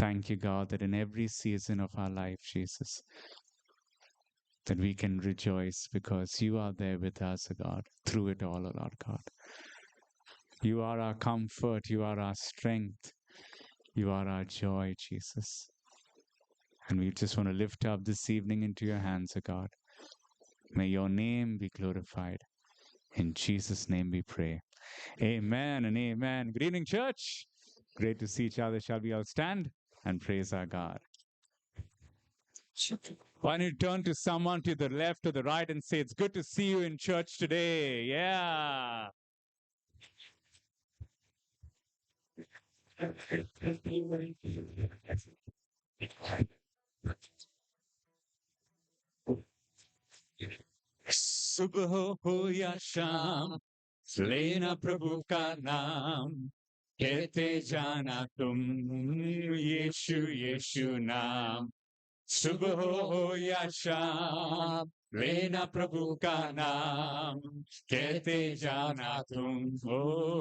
Thank you, God, that in every season of our life, Jesus, that we can rejoice because you are there with us, O God, through it all, O Lord God. You are our comfort, you are our strength, you are our joy, Jesus. And we just want to lift up this evening into your hands, O God. May your name be glorified. In Jesus' name we pray. Amen and amen. Good evening, church. Great to see each other. Shall we all stand and praise our God? Why don't you turn to someone to the left or the right and say, it's good to see you in church today. Yeah. सुबह हो या शाम लेना प्रभु का नाम कहते जाना तुम यीशु यीशु नाम सुबह हो या शाम लेना प्रभु का नाम कहते जाना तुम ओ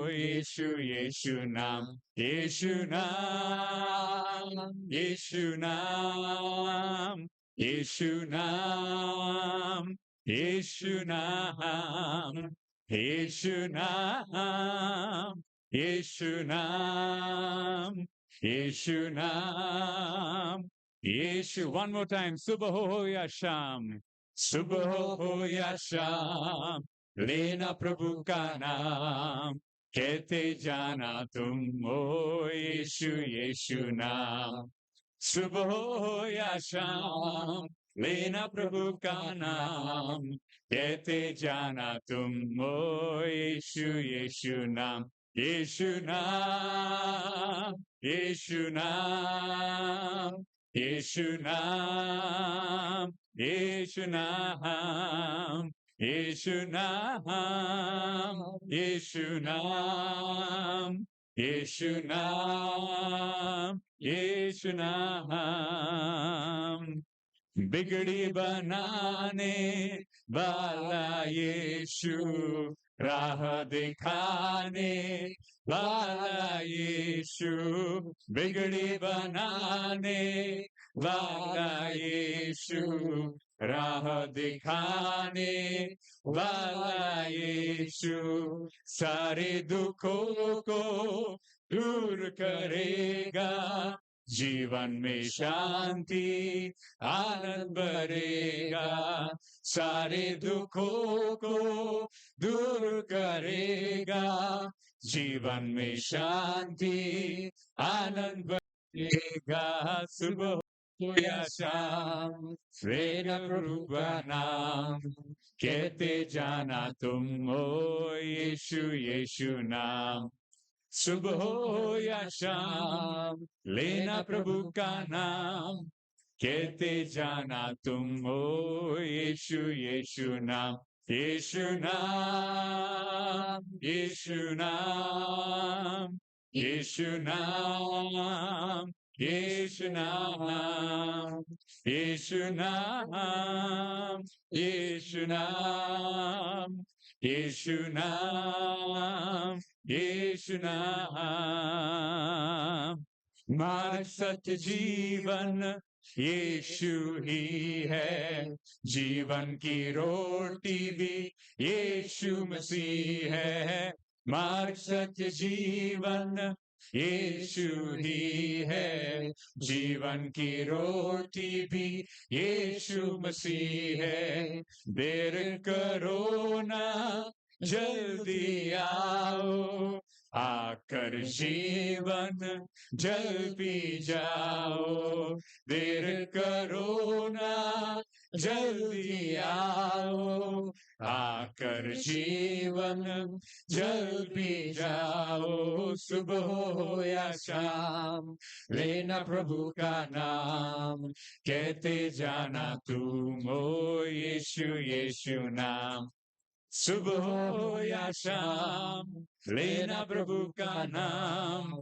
यीशु यीशु नाम यीशु नाम यीशु नाम यीशु नाम यीशु नाम यीशु नाम यीशु नाम यीशु नाम Yeshu, one more time. Subah ho ya sham. Subah ho ya sham. Lena Prabhu ka naam. Kehte jana tum. O Yeshu, Yeshu naam. Subah ho ya sham. Lena Prabhu ka naam. Kehte jana tum. O Yeshu, Yeshu naam. Yeshu naam. Yeshu naam. Yeshu Naam, Yeshu Naam, Yeshu Naam, Yeshu Naam, Yeshu Naam, Yeshu Naam. बिगड़ी बनाने वाला यीशु राह दिखाने वाला यीशु बिगड़ी बनाने वाला यीशु राह दिखाने वाला यीशु सारे दुखों को दूर करेगा जीवन में शांति आनंद भरेगा सारे दुखों को दूर करेगा जीवन में शांति आनंद भरेगा सुबह हो या शाम मेरा प्रभु का नाम कहते जाना तुम ओ यीशु यीशु नाम सुबह हो या शाम लेना प्रभु का नाम कहते जाना तुम ओ यीशु यीशु नाम यीशु नाम यीशु नाम यीशु नाम यीशु नाम यीशु नाम यीशु नाम यीशु नाम यीशु नाम मार्ग सत्य जीवन यीशु ही है जीवन की रोटी भी यीशु मसीह है मार्ग सत्य जीवन यीशु ही है जीवन की रोटी भी यीशु मसीह है देर करो ना जल्दी आओ आकर जीवन जल पी जाओ देर करो ना जल्दी आओ आकर जीवन जल पी जाओ सुबह हो या शाम लेना प्रभु का नाम कहते जाना तुम ओ यीशु यीशु नाम सुबह हो या शाम लेना प्रभु का नाम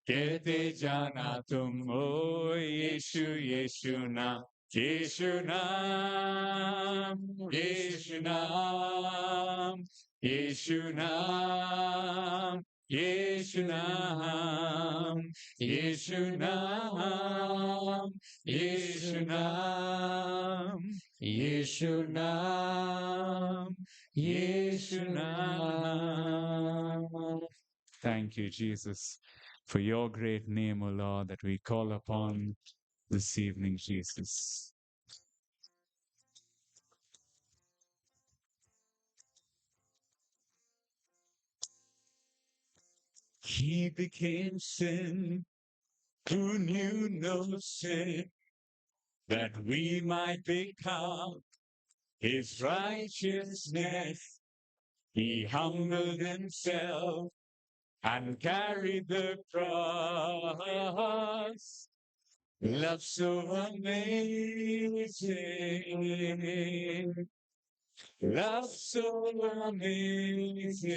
कहते जाना तुम ओ यीशु यीशु नाम यीशु नाम यीशु नाम यीशु नाम Yeshu Nam, Yeshu Nam, Yeshu Nam, Yeshu Nam, Yeshu Nam. Thank you, Jesus, for your great name, O Lord, that we call upon this evening, Jesus. He became sin who knew no sin, that we might become his righteousness. He humbled himself and carried the cross. Love so amazing, love so amazing.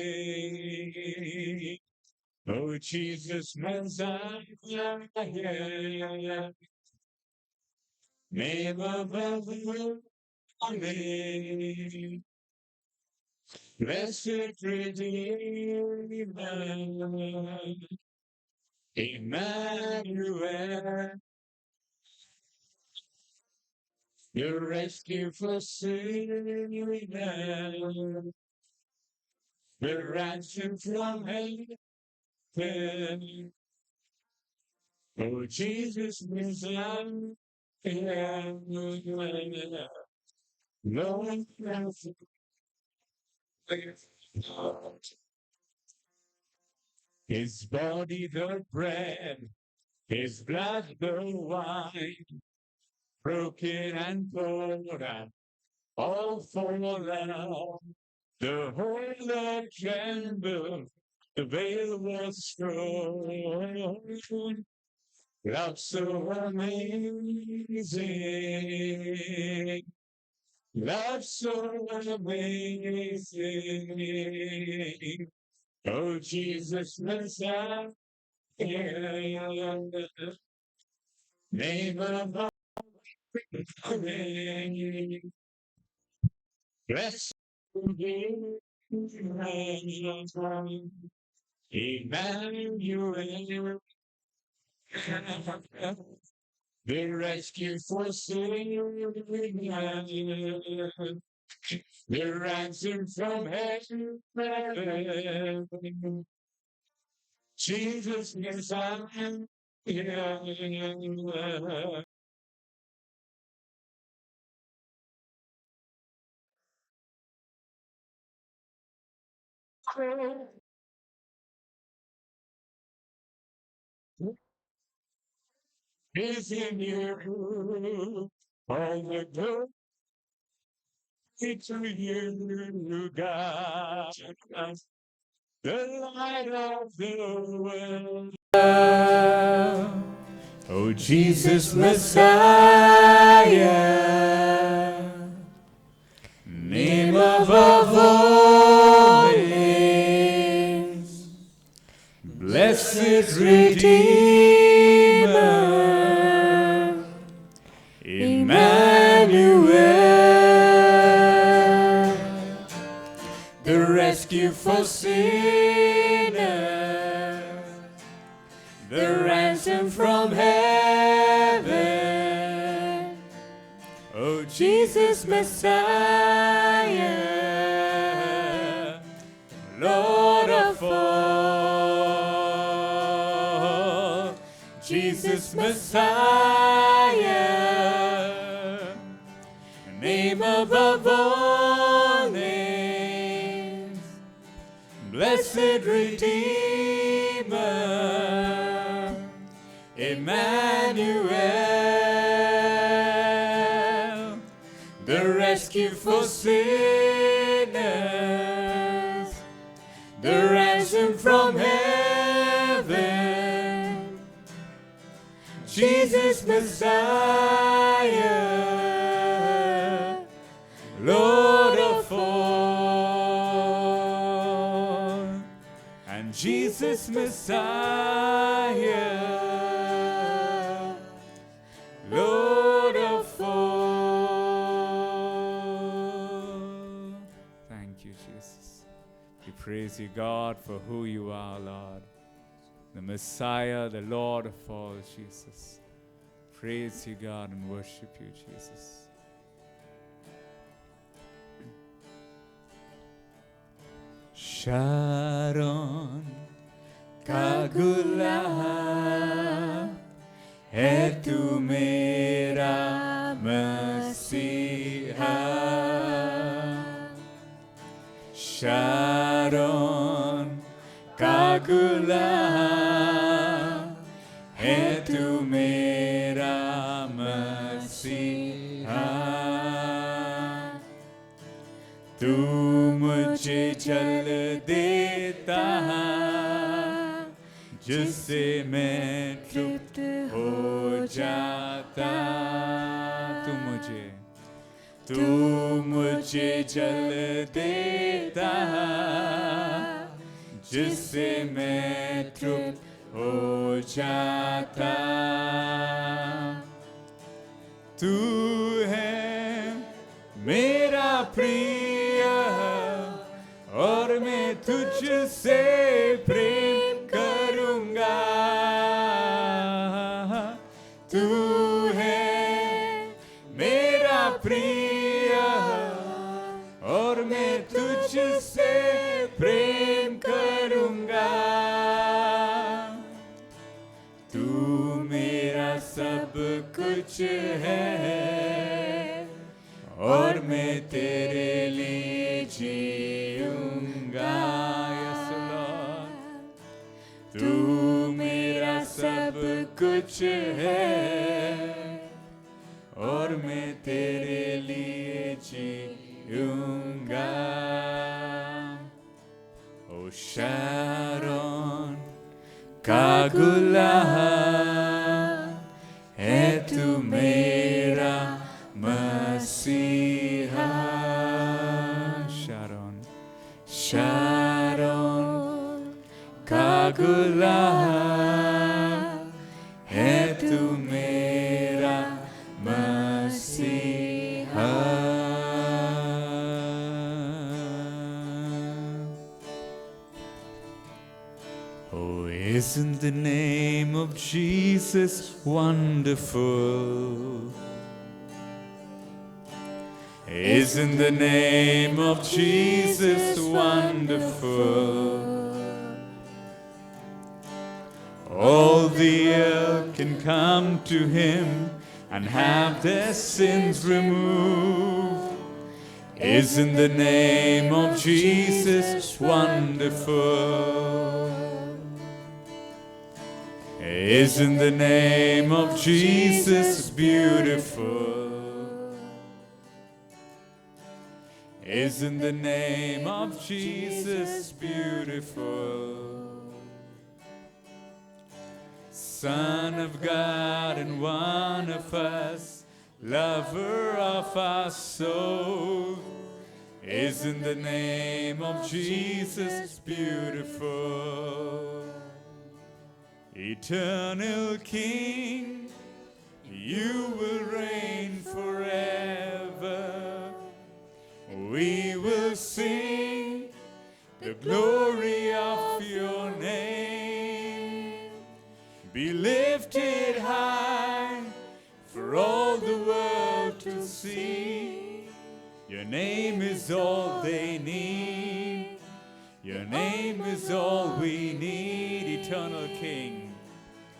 Oh, Jesus, Messiah, name above all names. Blessed Redeemer, Emmanuel, your rescue for sinners, the ransom from heaven. Oh, Jesus, Messiah, Lord, his body the bread, his blood the wine, broken and poured out, all for love. The whole earth trembled, the veil was torn. Love so amazing, love so amazing. Oh, Jesus, Messiah, name above all names. Blessed be Emmanuel, the rescue for sinners, the ransom from heaven. Jesus is our is in you. All the glory to you, God, the light of the world. Oh, Jesus Messiah, name above all names, blessed Redeemer, Emmanuel, the rescue for sinners, the ransom from heaven. Oh, Jesus Messiah, Lord of all. Jesus Messiah, name above all names, blessed Redeemer, Emmanuel, the rescue for sinners, the ransom from heaven. Jesus Messiah, Lord of all, and Jesus Messiah, Lord of all. Thank you, Jesus. We praise you, God, for who you are, Lord. The Messiah, the Lord of all, Jesus. Praise you, God, and worship you, Jesus. Sharon का गुलाब है तू मेरा मसीहा. Sharon का गुलाब है तू मेरा मसीहा. तू मुझे जल देता जिससे मैं तृप्त हो जाता. तू मुझे जल देता जिससे मैं तृप्त हो जाता. तू है मेरा प्रिय और मैं तुझसे प्रेम करूंगा. तू है मेरा प्रिय और मैं तुझसे प्रेम करूंगा. तू मेरा सब कुछ है और मैं तेरे लिए जीऊंगा. Yes, Lord. तू मेरा सब कुछ है और मैं तेरे लिए जीऊंगा. ओ शारोन का गुलाब है तू मेरा मसीहा. शारोन का गुलाब है तू मेरा मसीहा. Oh, isn't the name of Jesus wonderful? Isn't the name of Jesus wonderful? All the earth can come to him and have their sins removed. Isn't the name of Jesus wonderful? Isn't the name of Jesus beautiful? Isn't the name of Jesus beautiful? Son of God and one of us, lover of our soul. Isn't the name of Jesus beautiful? Eternal King, you will reign forever. We will sing the glory of your name. Be lifted high for all the world to see. Your name is all they need. Your name is all we need. Eternal King,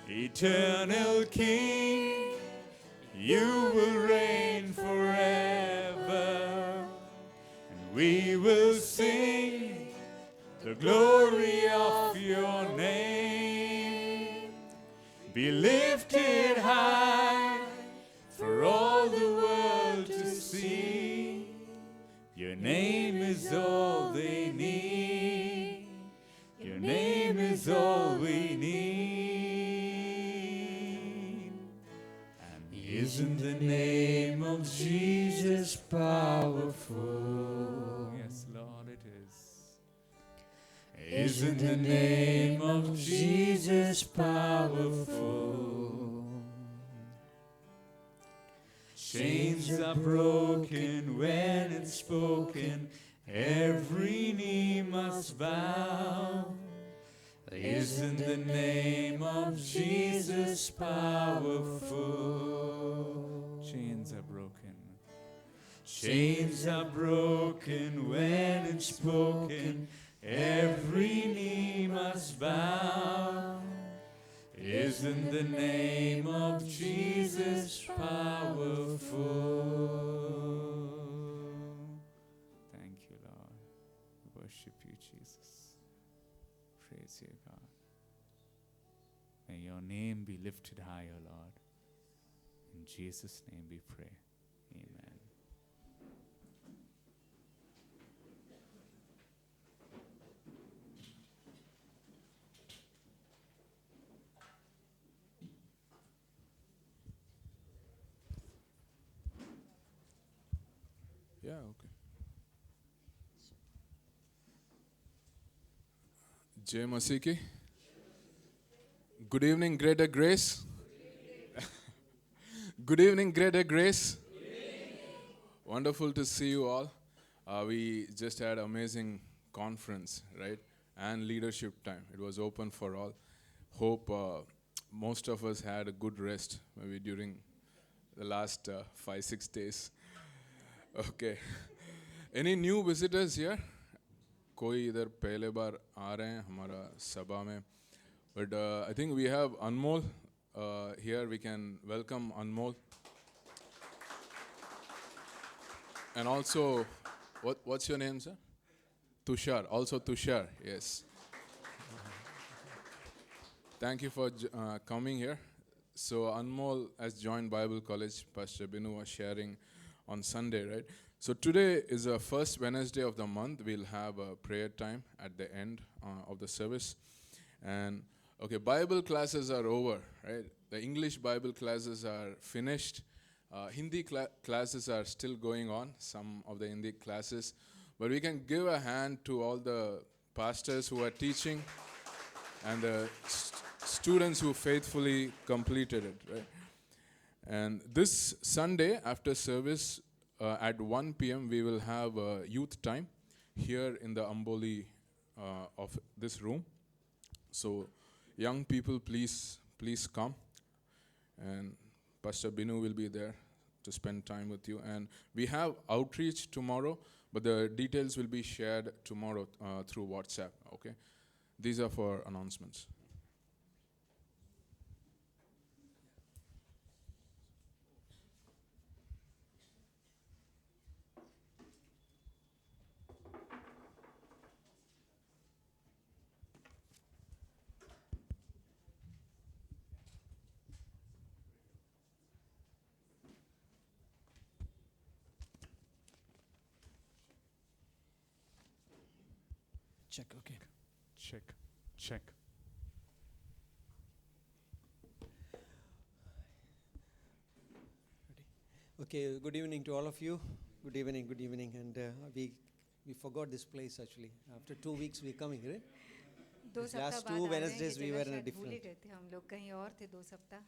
eternal King, you will reign forever. And we will sing the glory of your name. Be lifted high for all the world to see. Your name is all they need. Your name is all we need. And isn't the name of Jesus powerful? Yes, Lord, it is. Isn't the name of Jesus powerful? Chains are broken when it's spoken, Every knee must bow. Isn't the name of Jesus powerful? Chains are broken. Chains are broken when it's spoken. Every knee must bow. Isn't the name of Jesus powerful? Thank you, Lord. We worship you, Jesus. Praise you, God. May your name be lifted higher, Lord. In Jesus' name we pray. Amen. Yeah, okay. Jai Masih ki. Good evening, Greater Grace. Good evening, Greater Grace. Wonderful to see you all. We just had an amazing conference, right? And leadership time. It was open for all. Hope most of us had a good rest, maybe during the last 5-6 days. Okay. Any new visitors here? कोई इधर पहले बार आ रहे हैं हमारा सभा में. But I think we have Anmol here. We can welcome Anmol. And also, what's your name, sir? Tushar. Also Tushar, yes. Thank you for coming here. So Anmol has joined Bible College. Pastor Binu was sharing on Sunday, right? So today is the first Wednesday of the month. We'll have a prayer time at the end of the service. And okay, Bible classes are over, right? The English Bible classes are finished. Hindi classes are still going on, some of the Hindi classes. But we can give a hand to all the pastors who are teaching and the students who faithfully completed it, right? And this Sunday after service at 1 p.m. we will have a youth time here in the Amboli of this room. So young people, please come. And Pastor Binu will be there to spend time with you. And we have outreach tomorrow, but the details will be shared tomorrow through WhatsApp, okay? These are for announcements. Check, okay. Check. Okay, good evening to all of you. Good evening. And we forgot this place actually. After 2 weeks we're coming, right? These last 2 Wednesdays we were in a different. हम लोग कहीं और थे 2 सप्ताह.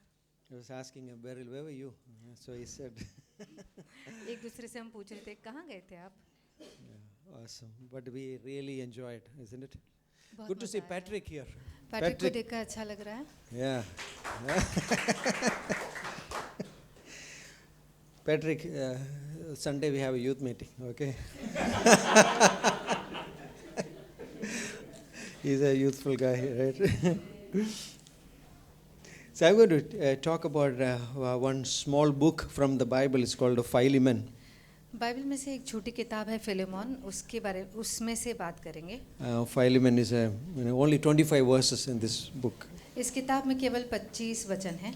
I was asking Beryl, where were you? So he said. एक दूसरे से हम पूछ रहे थे कहाँ गए थे आप? Yeah, awesome. But we really enjoyed, isn't it? बहुत Good to see मजा आया. Patrick here. Patrick को देखकर अच्छा लग रहा है. Yeah. Patrick, Sunday we have a youth meeting, okay? He's a youthful guy, right? So I'm going to talk about one small book from the Bible. It's called Philemon. Bible में से एक छोटी किताब है फिलेमोन, उसमें से बात करेंगे. Philemon is only 25 verses in this book. इस किताब में केवल 25 वचन हैं.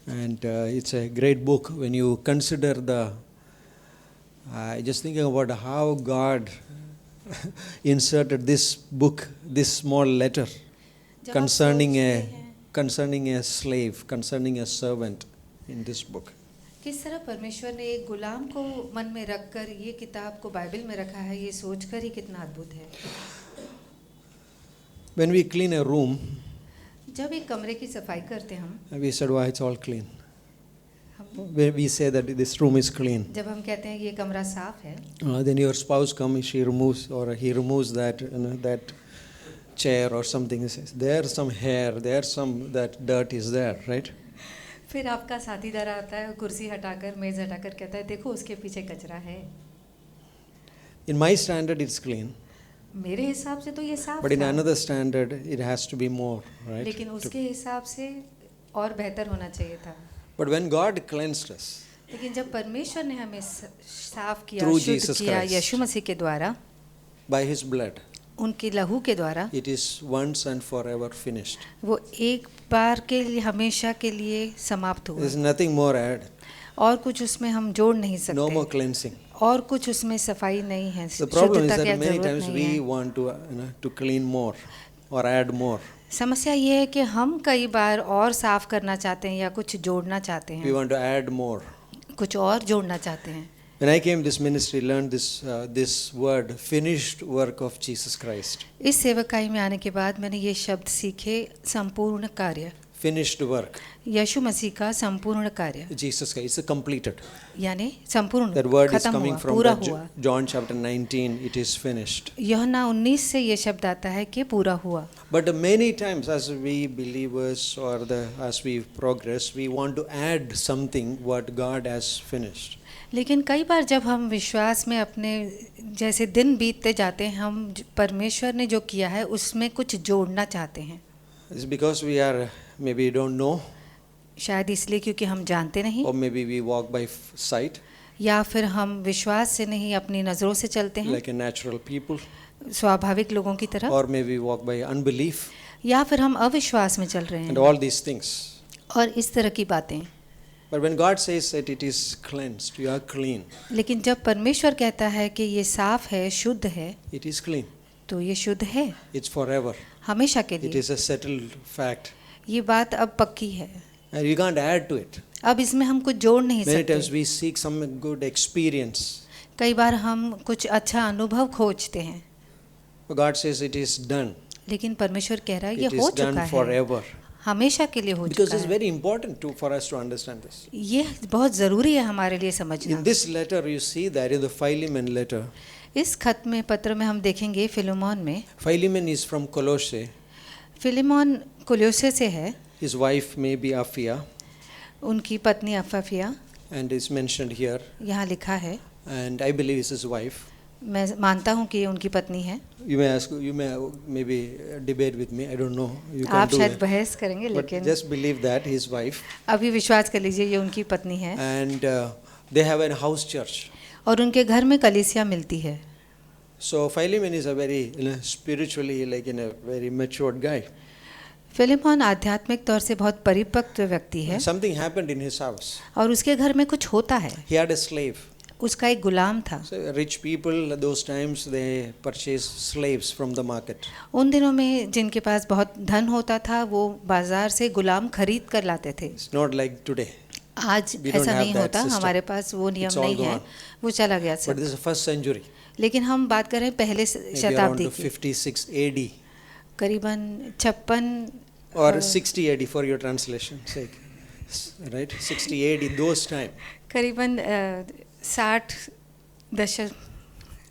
And it's a great book when you consider just thinking about how God inserted this book, this small letter concerning a slave, concerning a servant in this book. किस तरह परमेश्वर ने एक गुलाम को मन में रखकर ये किताब को बाइबल में रखा है, ये सोचकर ही कितना अद्भुत है. When we clean a room, जब एक कमरे की सफाई करते हम we said, "Why it's all clean." हम when we say that this room is clean, जब हम कहते हैं कि ये कमरा साफ है, then your spouse comes, she removes or he removes that, that chair or something. He says, there's some hair, there's some, that dirt is there, right? फिर आपका साथीदार आता है, कुर्सी हटाकर, मेज हटाकर कहता है, देखो उसके पीछे कचरा है. In my standard, it's clean. मेरे हिसाब से तो ये साफ But in था, another standard, it has to be more, right? लेकिन उसके हिसाब से और बेहतर होना चाहिए था. But when God cleansed us लेकिन जब परमेश्वर ने हमें साफ किया, Through शुद्ध Jesus किया Christ. यीशु मसीह के द्वारा, by His blood, उनके लहू के द्वारा, it is once and forever finished. वो एक बार के लिए, हमेशा के लिए समाप्त हुआ. There's nothing more add. और कुछ उसमें हम जोड़ नहीं No more सकते, cleansing. और कुछ उसमें सफाई नहीं है, The problem is शुद्धता की that many जरूरत times नहीं we है. want to clean more or add more. समस्या ये है कि हम कई बार और साफ करना चाहते हैं या कुछ जोड़ना चाहते We हैं, want to add more. कुछ और जोड़ना चाहते हैं. When I came this ministry, learned this word, finished work of Jesus Christ. इस सेवकाई में आने के बाद मैंने ये शब्द सीखे, संपूर्ण कार्य, Finished work. यीशु मसीह का संपूर्ण कार्य, Jesus Christ. It's completed. यानी संपूर्ण, That word is खत्म coming हुआ, from पूरा that हुआ. John chapter 19. It is finished. यूहन्ना 19 से ये शब्द आता है कि पूरा हुआ. But many times, as we believers or as we progress, we want to add something what God has finished. लेकिन कई बार जब हम विश्वास में अपने जैसे दिन बीतते जाते हैं, हम परमेश्वर ने जो किया है उसमें कुछ जोड़ना चाहते हैं. It's because we are maybe don't know, शायद इसलिए क्योंकि हम जानते नहीं, or maybe we walk by sight या फिर हम विश्वास से नहीं अपनी नज़रों से चलते हैं, like a natural people, स्वाभाविक लोगों की तरह, or maybe walk by unbelief, या फिर हम अविश्वास में चल रहे and हैं, all these things. और इस तरह की बातें. But when God says that it is cleansed, you are clean, लेकिन जब परमेश्वर कहता है कि ये साफ है, शुद्ध है, it is clean. तो ये शुद्ध है It's forever. हमेशा के It लिए. is a settled fact. ये बात अब पक्की है, And you can't add to it. अब इसमें हम कुछ जोड़ नहीं Many times सकते. we seek some good experience. कई बार हम कुछ अच्छा अनुभव खोजते हैं, But God says it is done. लेकिन परमेश्वर कह रहा है ये It हो is done चुका है, forever. हमेशा के लिए हो Because चुका it's है. very important for us to understand this. ये बहुत ज़रूरी है हमारे लिए समझना. In this letter, you see that in the Philemon letter, इस खत में, पत्र में हम देखेंगे फिलेमोन में, Philemon is from Colossae. Philemon Colossae से है, His wife may be Apphia, उनकी पत्नी अफाफिया and is mentioned here. यहाँ लिखा है. And I believe it's his wife. मैं मानता हूँ कि ये उनकी पत्नी है. You may maybe debate with me. I don't know. You can आप do शायद that. बहस करेंगे, But लेकिन just believe that his wife. अभी विश्वास कर लीजिए ये उनकी पत्नी है. And they have a house church. और उनके घर में कलीसिया मिलती है. So Philemon is a very spiritually like a very matured guy. Philemon आध्यात्मिक तौर से बहुत परिपक्व व्यक्ति है, Something happened in his house. और उसके घर में कुछ होता है. He had a slave. उसका एक गुलाम था. So rich people those times they purchase slaves from the market. उन दिनों में जिनके पास बहुत धन होता था वो बाजार से गुलाम खरीद कर लाते थे. It's not like today. आज We don't ऐसा have नहीं that होता, system. हमारे पास वो नियम It's all नहीं है, gone. वो चला गया But सब. this is the first century. लेकिन हम बात कर रहे हैं पहले Maybe around शताब्दी the की, 56 AD करीबन 56 or 60 AD for your translation sake. Right? 60 AD those time. करीबन 60 दशक,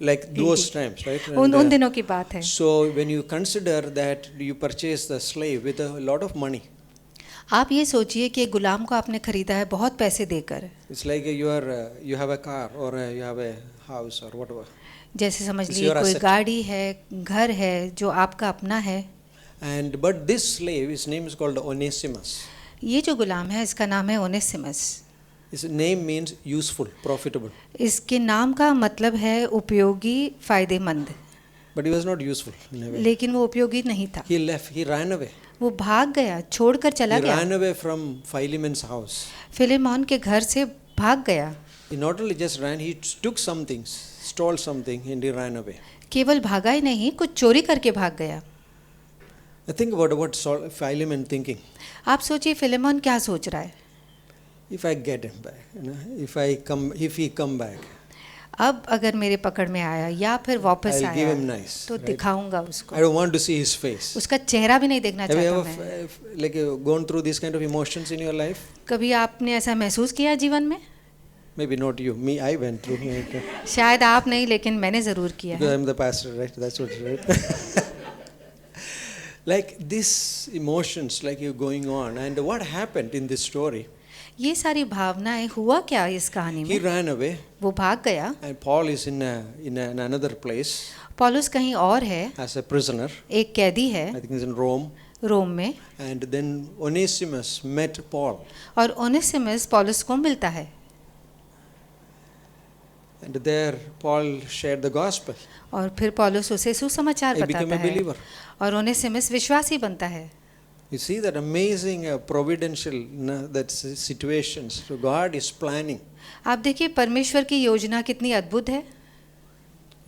Like those times, right? उन And, दिनों की बात है. so when you consider that you purchase the slave with a lot of money, आप ये सोचिए कि गुलाम को आपने खरीदा है बहुत पैसे देकर. it's like you have a car or you have a house or whatever. जैसे समझ It's लीजिए your कोई asset. गाड़ी है, घर है जो आपका अपना है. And but this slave, his name is called Onesimus. ये जो गुलाम है इसका नाम है Onesimus. His name means useful, profitable. इसके नाम का मतलब है उपयोगी, फायदेमंद. But he was not useful in a way. लेकिन वो उपयोगी नहीं था. He left, he ran away. वो भाग गया, छोड़कर चला He गया. ran away from Philemon's house. Philemon के घर से भाग गया. He not only just ran, he took some things, stole something, and he ran away. केवल भागा ही नहीं, कुछ चोरी करके भाग गया. I think about what Philemon thinking. आप सोचिए फिलेमोन क्या सोच रहा है. If I get him back, if he come back, अब अगर मेरे पकड़ में आया या फिर वापस I'll give आया him nice, तो right? दिखाऊंगा उसको, I don't want to see his face. उसका चेहरा भी नहीं देखना Have you चाहता ever मैं। like gone through these kind of emotions in your life? कभी आपने ऐसा महसूस किया जीवन में? Maybe not you. Me, I went through it. शायद आप नहीं, लेकिन मैंने ज़रूर किया Because है। I'm the pastor, right? That's what, right? Like these emotions, like you going on, and what happened in this story? ये सारी भावनाएं, हुआ क्या इस कहानी He में? ran away, वो भाग गया। and Paul is in another place पौलुस कहीं और है, as a prisoner. एक कैदी है I think he's in Rome. रोम में, And then Onesimus met Paul, और ओनेसिमस पौलुस को मिलता है, and there Paul shared the gospel. और फिर पौलुस उसे सुसमाचार He became बताता a है, believer. और ओनेसिमस विश्वासी बनता है। You see that amazing providential that situations. So God is planning. आप देखिए परमेश्वर की योजना कितनी अद्भुत है।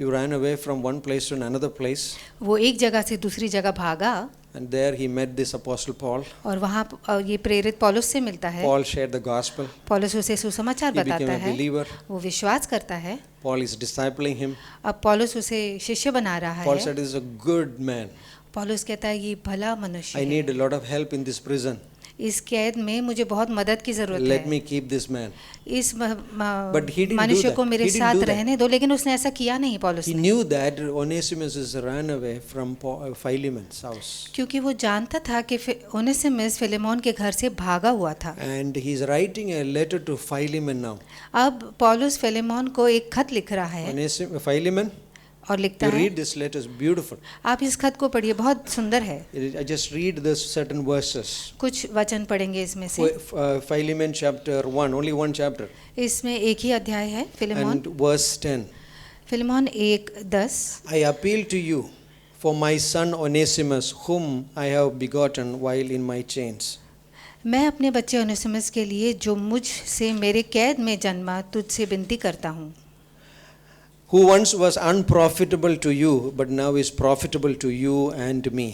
You ran away from one place to another place, वो एक जगह से दूसरी जगह भागा, and there he met this apostle Paul. और वहाँ ये प्रेरित पौलुस से मिलता है। Paul shared the gospel. पौलुस उसे सुसमाचार He became बताता a है, believer. वो विश्वास करता है। Paul is discipling him. अब पौलुस उसे शिष्य बना रहा Paul है। said, "This is a good man. पौलुस कहता है ये भला मनुष्य I है, need a lot of help in this prison. इस कैद में मुझे बहुत मदद की जरूरत Let है, me keep this man." इस But he didn't do मनुष्य that. को मेरे He didn't साथ do that. रहने दो, लेकिन उसने ऐसा किया नहीं पौलुस He ने, knew that Onesimus is ran away from Philemon's house, क्योंकि वो जानता था कि ओनेसिमस फिलेमोन के घर से भागा हुआ था। and he's writing a letter to Philemon now. अब पौलुस फिलेमोन को एक खत लिख रहा है, Philemon, और लिखता you है, read this letter, it's beautiful. आप इस खत को पढ़िए, बहुत सुंदर है। I just read this certain verses. कुछ वचन पढ़ेंगे इसमें से। Philemon chapter 1, only one chapter, इसमें एक ही अध्याय है, Philemon, and verse 10. Philemon 1:10। I appeal to you for my son Onesimus, whom I have begotten while in my chains. मैं अपने बच्चे ओनेसिमस के लिए जो मुझ से मेरे कैद में जन्मा तुझसे विनती करता हूँ, Who once was unprofitable to you, but now is profitable to you and me.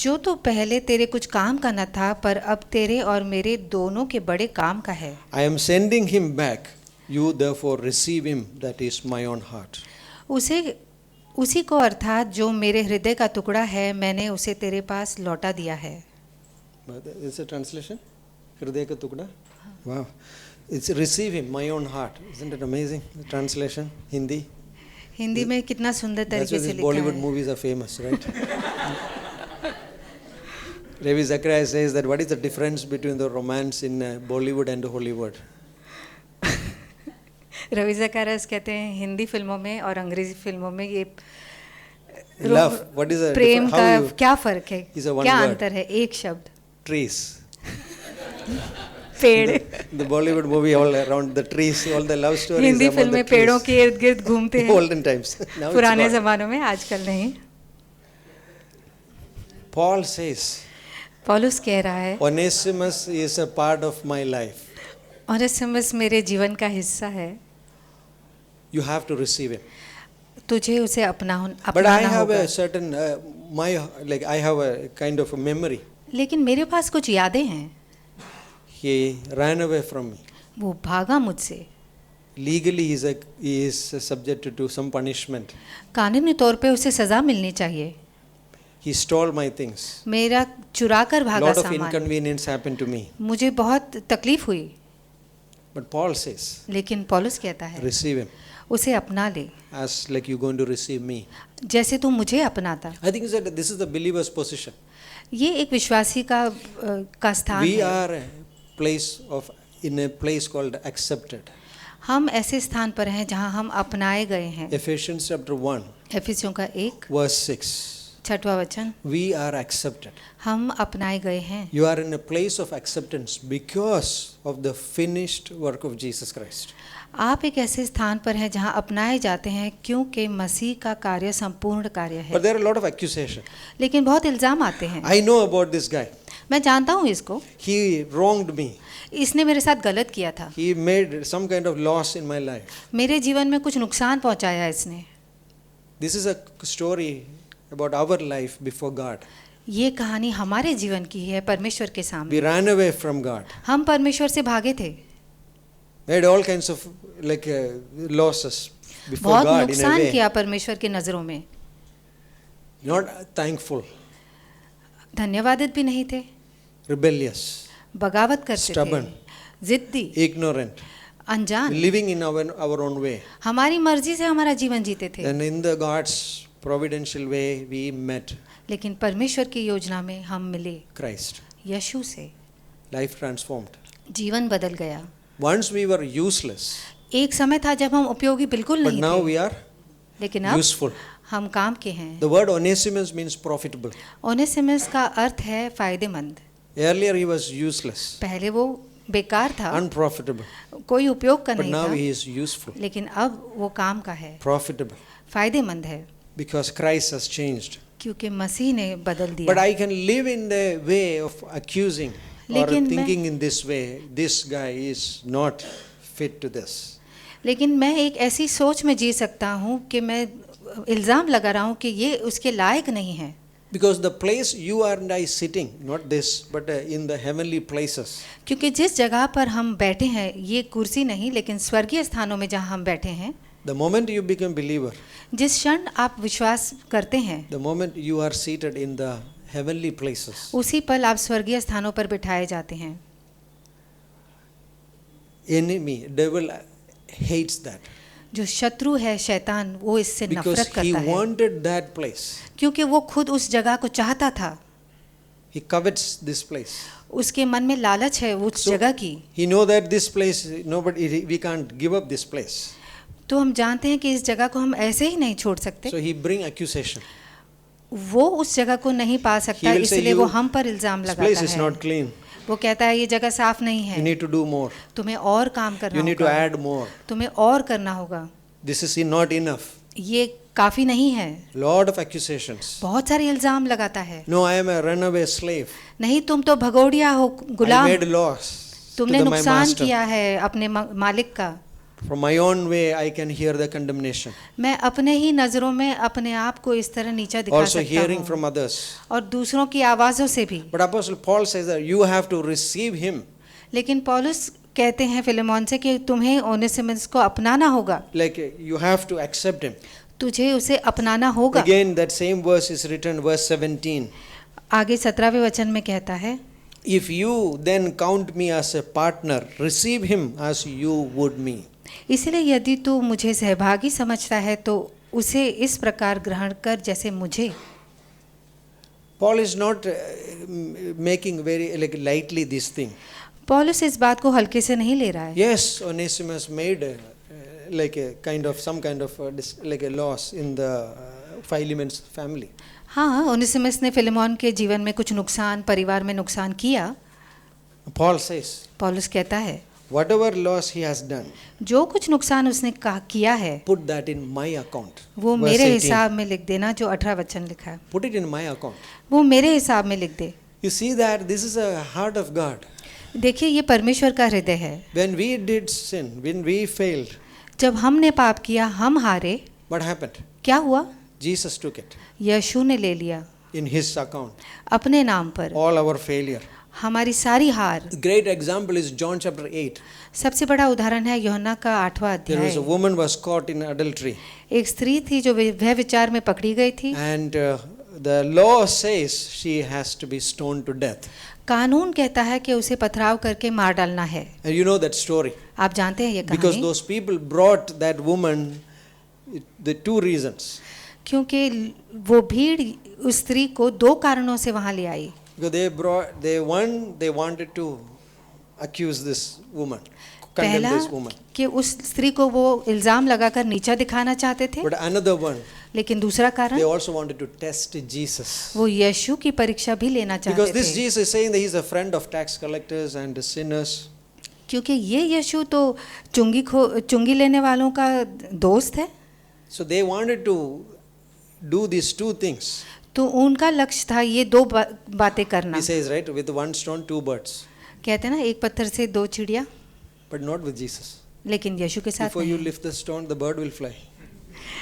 जो तो पहले तेरे कुछ काम का न था, पर अब तेरे और मेरे दोनों के बड़े काम का है। I am sending him back. You therefore receive him, that is my own heart. उसी को, अर्थात जो मेरे हृदय का टुकड़ा है, मैंने उसे तेरे पास लौटा दिया है। Is a translation? हृदय का टुकड़ा? Wow. It's receive him, my own heart. Isn't it amazing? The translation, Hindi. Hindi में कितना सुंदर That's तरीके why से these लिखा Bollywood है। movies are famous, right? Ravi Zacharias says that what is the difference between the romance in Bollywood and Hollywood? Ravi ज़कारियास कहते हैं हिंदी फिल्मों में और अंग्रेजी फिल्मों में ये Love. What is the Prem how का you- क्या फर्क है, is a one क्या word. अंतर है? एक शब्द, Trees. पेड़। The Bollywood movie all around the trees, all the love stories Hindi about फिल्में the पेड़ों trees. के इर्द गिर्द घूमते हैं, Olden times. Now it's पुराने gone. जमानों में, आजकल नहीं। Paul says, पौलुस कह रहा है, Onesimus is a part of my life. Onesimus मेरे जीवन का हिस्सा है, You have to receive him. तुझे उसे But I अपनाना have होगा। a certain I have a kind of a memory. लेकिन मेरे पास कुछ यादें हैं। He ran away from me. वो भागा मुझसे, Legally he is subjected to some punishment. कानूनी तौर पे उसे सजा मिलनी चाहिए। He stole my things. मेरा चुरा कर भागा Lot of सामान, inconvenience happened to me. मुझे बहुत तकलीफ हुई। But Paul says, लेकिन पौलुस कहता है, receive him उसे अपना ले, as like you're going to receive me. जैसे तू मुझे अपनाता। I think that this is the believer's position. ये एक विश्वासी का स्थान We है। are in a place called accepted. हम ऐसे स्थान पर हैं जहां हम अपनाए गए हैं। Ephesians chapter 1, एफिसियों का 1 verse 6. 6वां वचन, We are accepted. हम अपनाए गए हैं। You are in a place of acceptance because of the finished work of Jesus Christ. आप एक ऐसे स्थान पर हैं जहां अपनाए जाते हैं क्योंकि मसीह का कार्य संपूर्ण कार्य है। But there are a lot of accusation. लेकिन बहुत इल्ज़ाम आते हैं। I know about this guy. मैं जानता हूँ इसको, He wronged me. इसने मेरे साथ गलत किया था, He made some kind of loss in my life. मेरे जीवन में कुछ नुकसान पहुंचाया इसने। This is a story about our life before God. ये कहानी हमारे जीवन की है परमेश्वर के सामने। We ran away from God. हम परमेश्वर से भागे थे, Made all kinds of like losses before बहुत God in a नुकसान way. किया परमेश्वर की नज़रों में, Not thankful, धन्यवादित भी नहीं थे, rebellious, बगावत करते Stubborn. थे, जिद्दी, ignorant, अनजान, living in our own way. हमारी मर्जी से हमारा जीवन जीते थे। And in the God's providential way, we met लेकिन परमेश्वर की योजना में हम मिले Christ. यीशु से, Life transformed. जीवन बदल गया। Once we were useless, एक समय था जब हम उपयोगी बिल्कुल but नहीं now थे, we are लेकिन अब useful. हम काम के हैं। The word Onesimus means profitable. Onesimus का अर्थ है फायदेमंद। Earlier he was useless, पहले वो बेकार था, unprofitable, कोई उपयोग का but नहीं now था, he is useful, लेकिन अब वो काम का है, profitable, फायदेमंद है, because Christ has changed. क्योंकि मसीह ने बदल But दिया। I can live in the way of accusing or लेकिन thinking in this way, this guy is not fit to this. लेकिन मैं एक ऐसी सोच में जी सकता हूँ कि मैं इल्ज़ाम लगा रहा हूँ कि ये उसके लायक नहीं है, Because the place you are and I sitting, not this, but in the heavenly places, क्योंकि जिस जगह पर हम बैठे हैं, ये कुर्सी नहीं लेकिन स्वर्गीय स्थानों में जहाँ हम बैठे हैं, the moment you become believer, जिस क्षण आप विश्वास करते हैं, the moment you are seated in the heavenly places, उसी पल आप स्वर्गीय स्थानों पर बिठाए जाते हैं। enemy, devil hates that. जो शत्रु है शैतान, वो इससे Because नफरत he करता है, wanted that place. क्योंकि वो खुद उस जगह को चाहता था, He covets this place. उसके मन में लालच है उस So, जगह की। He know that this place, nobody, we can't give up this place. तो हम जानते हैं कि इस जगह को हम ऐसे ही नहीं छोड़ सकते, So he bring accusation. वो उस जगह को नहीं पा सकता, He will say, इसलिए "You- वो हम पर इल्ज़ाम This place लगाता is है। not clean. वो कहता है ये जगह साफ नहीं You है, need to do more. तुम्हें और काम करना You need to होगा, add more. तुम्हें और करना होगा, This is not enough. ये काफ़ी नहीं है। Lot of accusations. बहुत सारे इल्ज़ाम लगाता है। No, I am a runaway slave. नहीं, तुम तो भगोड़िया हो, I Ghulam, made loss to तुमने my नुकसान master. किया है अपने मालिक का। From my own way, I can hear the condemnation. मैं अपने ही नज़रों में अपने आप को इस तरह नीचा दिखा Also सकता hearing हूँ, from others. और दूसरों की आवाज़ों से भी। But Apostle Paul says that you have to receive him. लेकिन पौलुस कहते हैं फिलेमोन से कि तुम्हें ओनेसिमस को अपनाना होगा, Like you have to accept him. तुझे उसे अपनाना होगा। Again, that same verse is written, verse 17. आगे 17वें वचन में कहता है, If you then count me as a partner, receive him as you would me. इसलिए यदि तू मुझे सहभागी समझता है तो उसे इस प्रकार ग्रहण कर जैसे मुझे। Paul is not making very like lightly this thing. पौलुस इस बात को हल्के से नहीं ले रहा है। Yes, Onesimus made like a kind of some kind of like a loss in the Philemon's family. हाँ, ओनेसिमस ने फिलेमोन के जीवन में कुछ नुकसान, परिवार में नुकसान किया। Paul says, पौलुस कहता है, whatever loss he has done, जो कुछ नुकसान उसने किया है, put that in my account. वो Verse मेरे 18. हिसाब में लिख देना। जो 18 वचन लिखा है, Put it in my account. वो मेरे हिसाब में लिख दे। You see that this is a heart of God. देखिए, ये परमेश्वर का हृदय है। When we did sin, when we failed, जब हमने पाप किया, हम हारे, what happened? क्या हुआ? Jesus took it यीशु ने ले लिया in his account. अपने नाम पर All our failure. हमारी सारी हार। Great example is John chapter 8. सबसे बड़ा उदाहरण है यूहन्ना का 8वां There was a अध्याय। woman was caught in adultery, एक स्त्री थी जो वह विचार में पकड़ी गई थी। and the law says she has to be stoned to death. कानून कहता है कि उसे पथराव करके मार डालना है। And you know that story आप जानते हैं ये because कहानी, those people brought that woman the two reasons. क्योंकि वो भीड़ उस स्त्री को 2 कारणों से वहां ले आई। Because they wanted to accuse this woman, condemn पहला this woman. कि उस स्त्री को वो इल्जाम लगाकर नीचा दिखाना चाहते थे, But another one, लेकिन दूसरा they कारण also wanted to test Jesus. वो यीशु की परीक्षा भी लेना चाहते Because this थे, Jesus is saying that he's a friend of tax collectors and sinners. क्योंकि ये यीशु तो चुंगी लेने वालों का दोस्त है। So they wanted to do these two things. तो उनका लक्ष्य था ये 2 बातें करना। He says, right, with one stone, 2 birds. कहते हैं ना, एक पत्थर से 2 चिड़िया, But not with Jesus. लेकिन यीशु के साथ Before you नहीं। lift the stone, the bird will fly.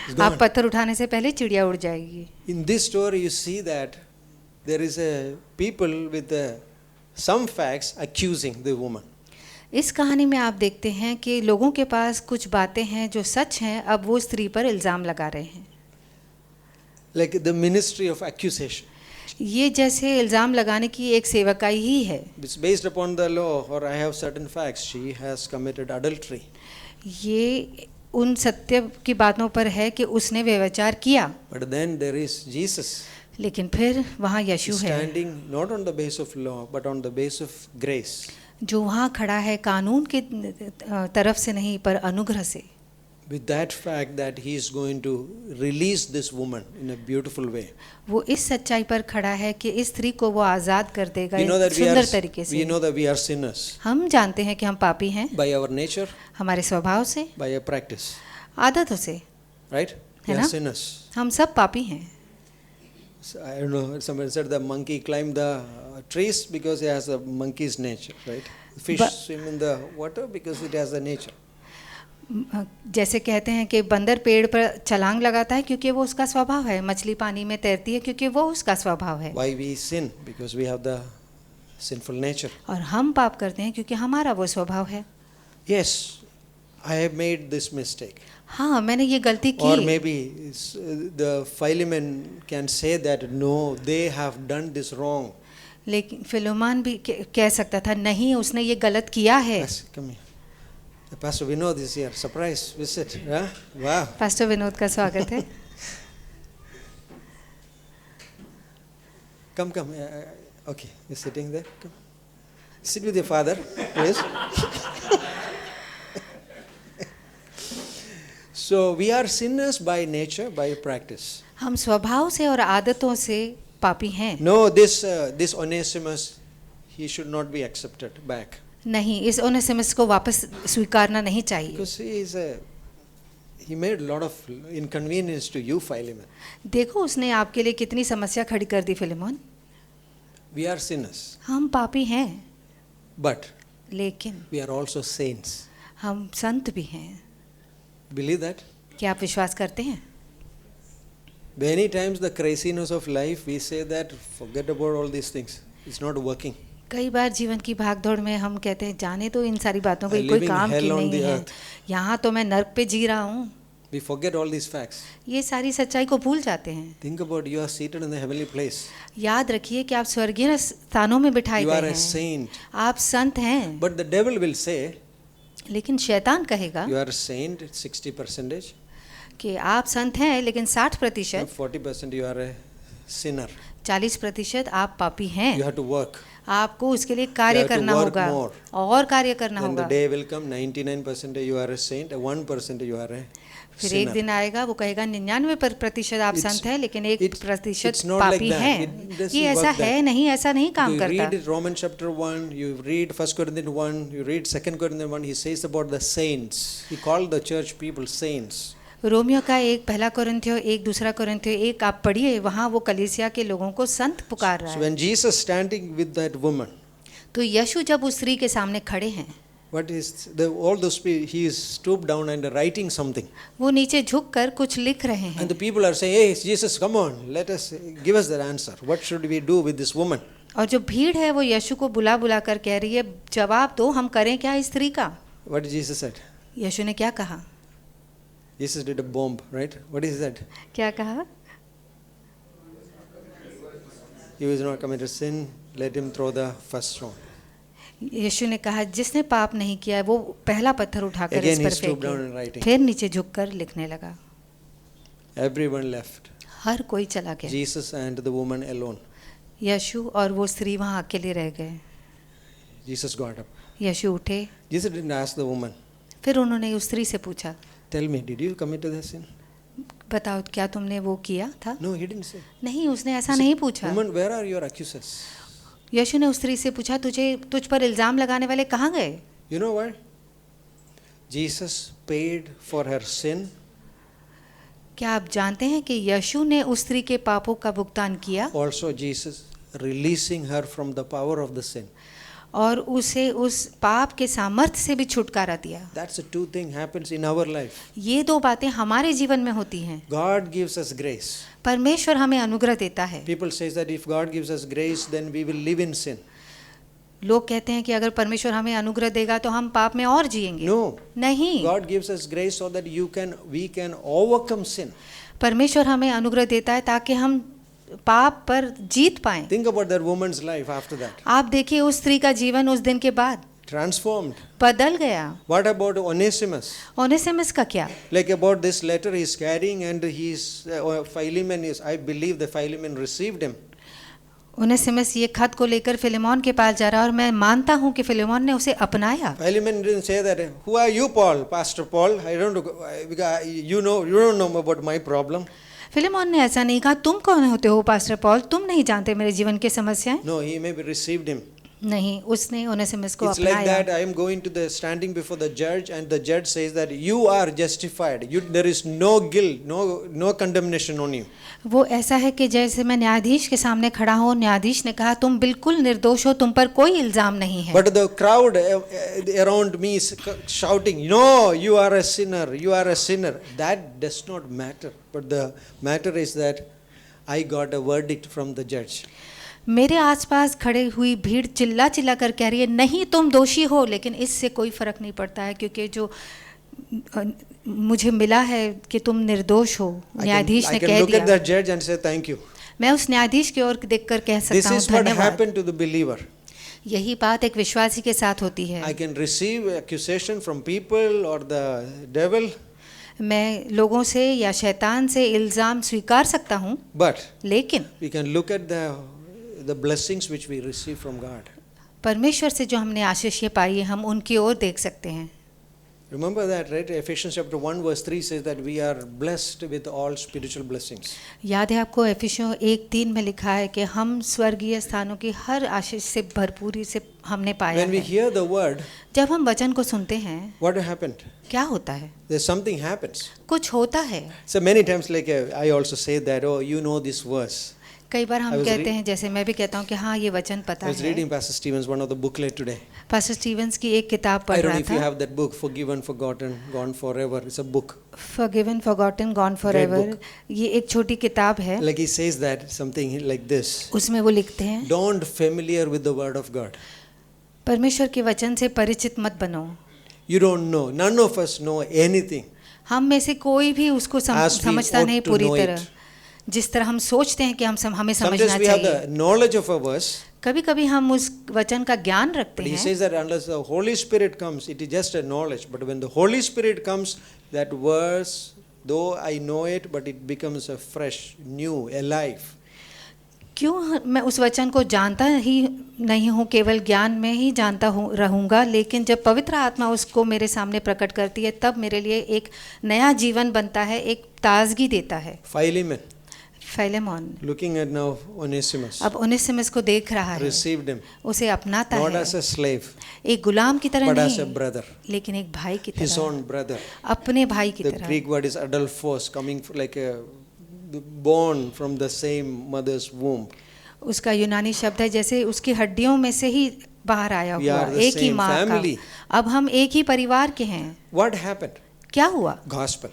It's आप gone. पत्थर उठाने से पहले चिड़िया उड़ जाएगी। In this story, you see that there is a people with some facts accusing the woman. इस कहानी में आप देखते हैं कि लोगों के पास कुछ बातें हैं जो सच हैं, अब वो स्त्री पर इल्ज़ाम लगा रहे हैं. Like the ministry of accusation. ये जैसे इल्ज़ाम लगाने की एक सेवकाई ही है. It's based upon the law, or I have certain facts. She has committed adultery. ये उन सत्य की बातों पर है कि उसने व्यभिचार किया. But then there is Jesus. लेकिन फिर वहाँ यीशु है Standing not on the base of law, but on the base of grace. जो वहाँ खड़ा है कानून की तरफ से नहीं पर अनुग्रह से. With that fact that he is going to release this woman in a beautiful way. वो इस सच्चाई पर खड़ा है कि इस स्त्री को वो आज़ाद कर देगा We know that सुंदर तरीके we से. know that we are sinners हम जानते हैं कि हम पापी हैं by our nature, हमारे स्वभाव से, by our practice, आदतों से. right? We है are ना? sinners. हम सब पापी हैं. So, I don't know. Someone said the monkey climbed the trees because it has a monkey's nature, right? Fish But- swim in the water because it has a nature. जैसे कहते हैं कि बंदर पेड़ पर छलांग लगाता है क्योंकि वो उसका स्वभाव है. मछली पानी में तैरती है क्योंकि वो उसका स्वभाव है. Why we sin? Because we have the sinful nature. और हम पाप करते हैं क्योंकि हमारा वो स्वभाव है. Yes, I have made this mistake. हाँ, मैंने ये गलती Or की. maybe the Philemon can say that no, they have done this wrong. लेकिन फिलोमान भी कह सकता था नहीं, उसने ये गलत किया है. Yes, come here. Pastor Vinod is here. Surprise visit. Huh? Wow. Pastor Vinod का स्वागत है. Come. Okay, you're sitting there. Come. Sit with your father, please. So we are sinners by nature, by practice. हम स्वभाव से और आदतों से पापी हैं. No, this Onesimus, he should not be accepted back नहीं, इस ओनेसिमस को वापस स्वीकारना नहीं चाहिए. because he made a lot of inconvenience to you, Philemon. देखो उसने आपके लिए कितनी समस्या खड़ी कर दी फिलेमोन. We are sinners, हम पापी हैं but लेकिन we are also saints. हम संत भी हैं. Believe that? क्या आप विश्वास करते हैं? Many times the craziness of life, we say that forget about all these things. It's not working. कई बार जीवन की भागदौड़ में हम कहते हैं जाने तो इन सारी बातों को, I'm कोई living काम hell की on नहीं the है. earth. यहाँ तो मैं नर्क पे जी रहा हूँ. We forget all these facts. ये सारी सच्चाई को भूल जाते हैं. Think about you are seated in the heavenly place. याद रखिए कि आप स्वर्गीय स्थानों में बिठाए You are गए a हैं. saint. आप संत हैं. But the devil will say, लेकिन शैतान कहेगा you are a saint, 60%. कि आप संत हैं लेकिन 60%, 40% you are a sinner. 40% आप पापी हैं. You have to work. आपको उसके लिए कार्य You have to करना work होगा more. और कार्य करना Then the होगा. day will come, 99% you are a saint, 1% you are a फिर एक sinner. दिन आएगा वो कहेगा 99% आप It's- संत हैं लेकिन it's 1% not like पापी that. हैं. It doesn't ये ऐसा work that. है नहीं, ऐसा नहीं काम You करता. read Romans chapter 1, you read 1 Corinthians 1, you read 2 Corinthians 1, he says about the saints. He called the church people saints. Romeo का 1 पहला कोरिन्थियो 1 दूसरा कोरिन्थियो 1 आप पढ़िए, वहाँ वो कलीसिया के लोगों को संत पुकार रहा So है. when Jesus standing with that woman, तो यीशु जब उस स्त्री के सामने खड़े हैं, what is all those people, he is stooped down and writing something. वो नीचे झुक कर कुछ लिख रहे हैं. And the people are saying, hey Jesus, come on, give us that answer. What should we do with this woman? और जो भीड़ है वो यीशु को बुला बुला कर कह रही है, जवाब दो, हम करें क्या इस स्त्री का. What did Jesus said? यीशु ने क्या कहा? Jesus did a bomb, right? What is that? क्या कहा? He was not committed sin, let him throw the first stone. यीशु ने कहा जिसने पाप नहीं किया है वो पहला पत्थर उठाकर Again इस he पर stooped down and फेंके. writing. फिर नीचे झुककर लिखने लगा. Everyone left. हर कोई चला गया. Jesus and the woman alone. यीशु और वो स्त्री वहाँ अकेले रह गए. Jesus got up. यीशु उठे. Jesus didn't ask the woman, फिर उन्होंने उस स्त्री से पूछा, tell me, did you commit the sin? बताओ क्या तुमने वो किया था? No, he didn't say. नहीं, उसने ऐसा He नहीं said, पूछा. woman, where are your accusers? यीशु ने उस स्त्री से पूछा तुझ पर इल्जाम लगाने वाले कहाँ गए? You know what? Jesus paid for her sin. क्या आप जानते हैं कि यीशु ने उस स्त्री के पापों का भुगतान किया Also Jesus releasing her from the power of the sin. और उसे उस पाप के सामर्थ्य से भी छुटकारा दिया. That's the two thing happens in our life. ये दो बातें हमारे जीवन में होती हैं. God gives us grace. परमेश्वर हमें अनुग्रह देता है. People say that if God gives us grace, then we will live in sin. लोग कहते हैं कि अगर परमेश्वर हमें अनुग्रह देगा तो हम पाप में और जिएंगे। No. नहीं, God gives us grace so that we can overcome sin. परमेश्वर हमें अनुग्रह देता है ताकि हम पाप पर जीत पाएं। Think about that woman's life after that. आप देखिए उस स्त्री का जीवन उस दिन के बाद Transformed. बदल गया। What about Onesimus? ओनेसिमस का क्या? Like about this letter he's carrying and Philemon is, I believe that Philemon received him. Onesimus ये खत को लेकर फिलेमोन के पास जा रहा है और मैं मानता हूँ कि फिलेमोन ने उसे अपनाया। Philemon didn't say that, who are you, Paul? Pastor Paul? I don't know, because you don't know about my problem. Philemon ने ऐसा नहीं कहा, तुम कौन होते हो पास्टर पॉल, तुम नहीं जानते मेरे जीवन की समस्याएं। No, he maybe received him. नहीं, उसने ओनेसिमस को It's like अपनाया। that I am going to the standing before the judge and the judge says that you are justified. There is no guilt, no condemnation on you. वो ऐसा है कि जैसे मैं न्यायाधीश के सामने खड़ा हूँ, न्यायाधीश ने कहा तुम बिल्कुल निर्दोष हो, तुम पर कोई इल्जाम नहीं है। But the crowd around me is shouting, no, you are a sinner, you are a sinner. That does not matter. But the matter is that I got a verdict from the judge. मेरे आसपास खड़े हुई भीड़ चिल्ला चिल्ला कर कह रही है नहीं तुम दोषी हो, लेकिन इससे कोई फर्क नहीं पड़ता है क्योंकि जो मुझे मिला है कि तुम निर्दोष हो, न्यायाधीश ने कह look दिया। at that judge and say thank you. मैं उस न्यायाधीश की ओर देखकर कह This सकता हूँ is what धन्यवाद। happened to the believer. यही बात एक विश्वासी के साथ होती है। I can receive accusation from people or the devil, मैं लोगों से या शैतान से इल्जाम स्वीकार सकता हूँ, but लेकिन we can look at the blessings which we receive from God. परमेश्वर से जो हमने आशीष पाई है हम उनकी ओर देख सकते हैं। Remember that, right? Ephesians chapter 1 verse 3 says that we are blessed with all spiritual blessings. याद है आपको एफिसियों 1:3 में लिखा है कि हम स्वर्गीय स्थानों की हर आशीष से भरपूरी से हमने पाया When we है। hear the word, जब हम वचन को सुनते हैं what happened? क्या होता है? There's something happens. कुछ होता है। So many times like I also say that, oh, you know this verse. कई बार I हम was कहते हैं, जैसे मैं भी कहता हूँ कि हाँ ये वचन पता I was है। reading Pastor Stevens one of the booklet today. Pastor Stevens की एक किताब I पढ़ don't know रहा if you था, have that book, Forgiven, Forgotten, Gone Forever. It's a book. Forgiven, Forgotten, Gone Forever। book. ये एक छोटी किताब है। Like he says that something like this. उसमें वो लिखते हैं Don't familiar with the word of God. परमेश्वर के वचन से परिचित मत बनो। You don't know. None of us know anything. हम में से कोई भी उसको As we समझता ought नहीं to पूरी know तरह, it. जिस तरह हम सोचते हैं कि हमें समझना Sometimes we have चाहिए। the knowledge of a verse, कभी कभी हम उस वचन का ज्ञान रखते but he हैं, says that unless the Holy Spirit comes, it is just a knowledge. But when the Holy Spirit comes, that verse, though I know it, but it becomes a fresh, new, alive. क्यों मैं उस वचन को जानता ही नहीं हूँ, केवल ज्ञान में ही जानता हूँ रहूँगा, लेकिन जब पवित्र आत्मा उसको मेरे सामने प्रकट करती है तब मेरे लिए एक नया जीवन बनता है, एक ताजगी देता है। Philemon, Philemon looking at now Onesimus, अब ओनेसिमस को देख रहा है, received him, उसे अपनाता not है, as a slave, एक गुलाम की तरह but as a नहीं, brother, लेकिन एक भाई की his तरह, own brother. अपने भाई की The तरह। Greek word is adelphos, coming like a born from the same mother's womb. उसका यूनानी शब्द है जैसे उसकी हड्डियों में से ही बाहर आया We हुआ, are the एक ही same माँ family. का। अब हम एक ही परिवार के हैं। What happened? क्या हुआ? Gospel.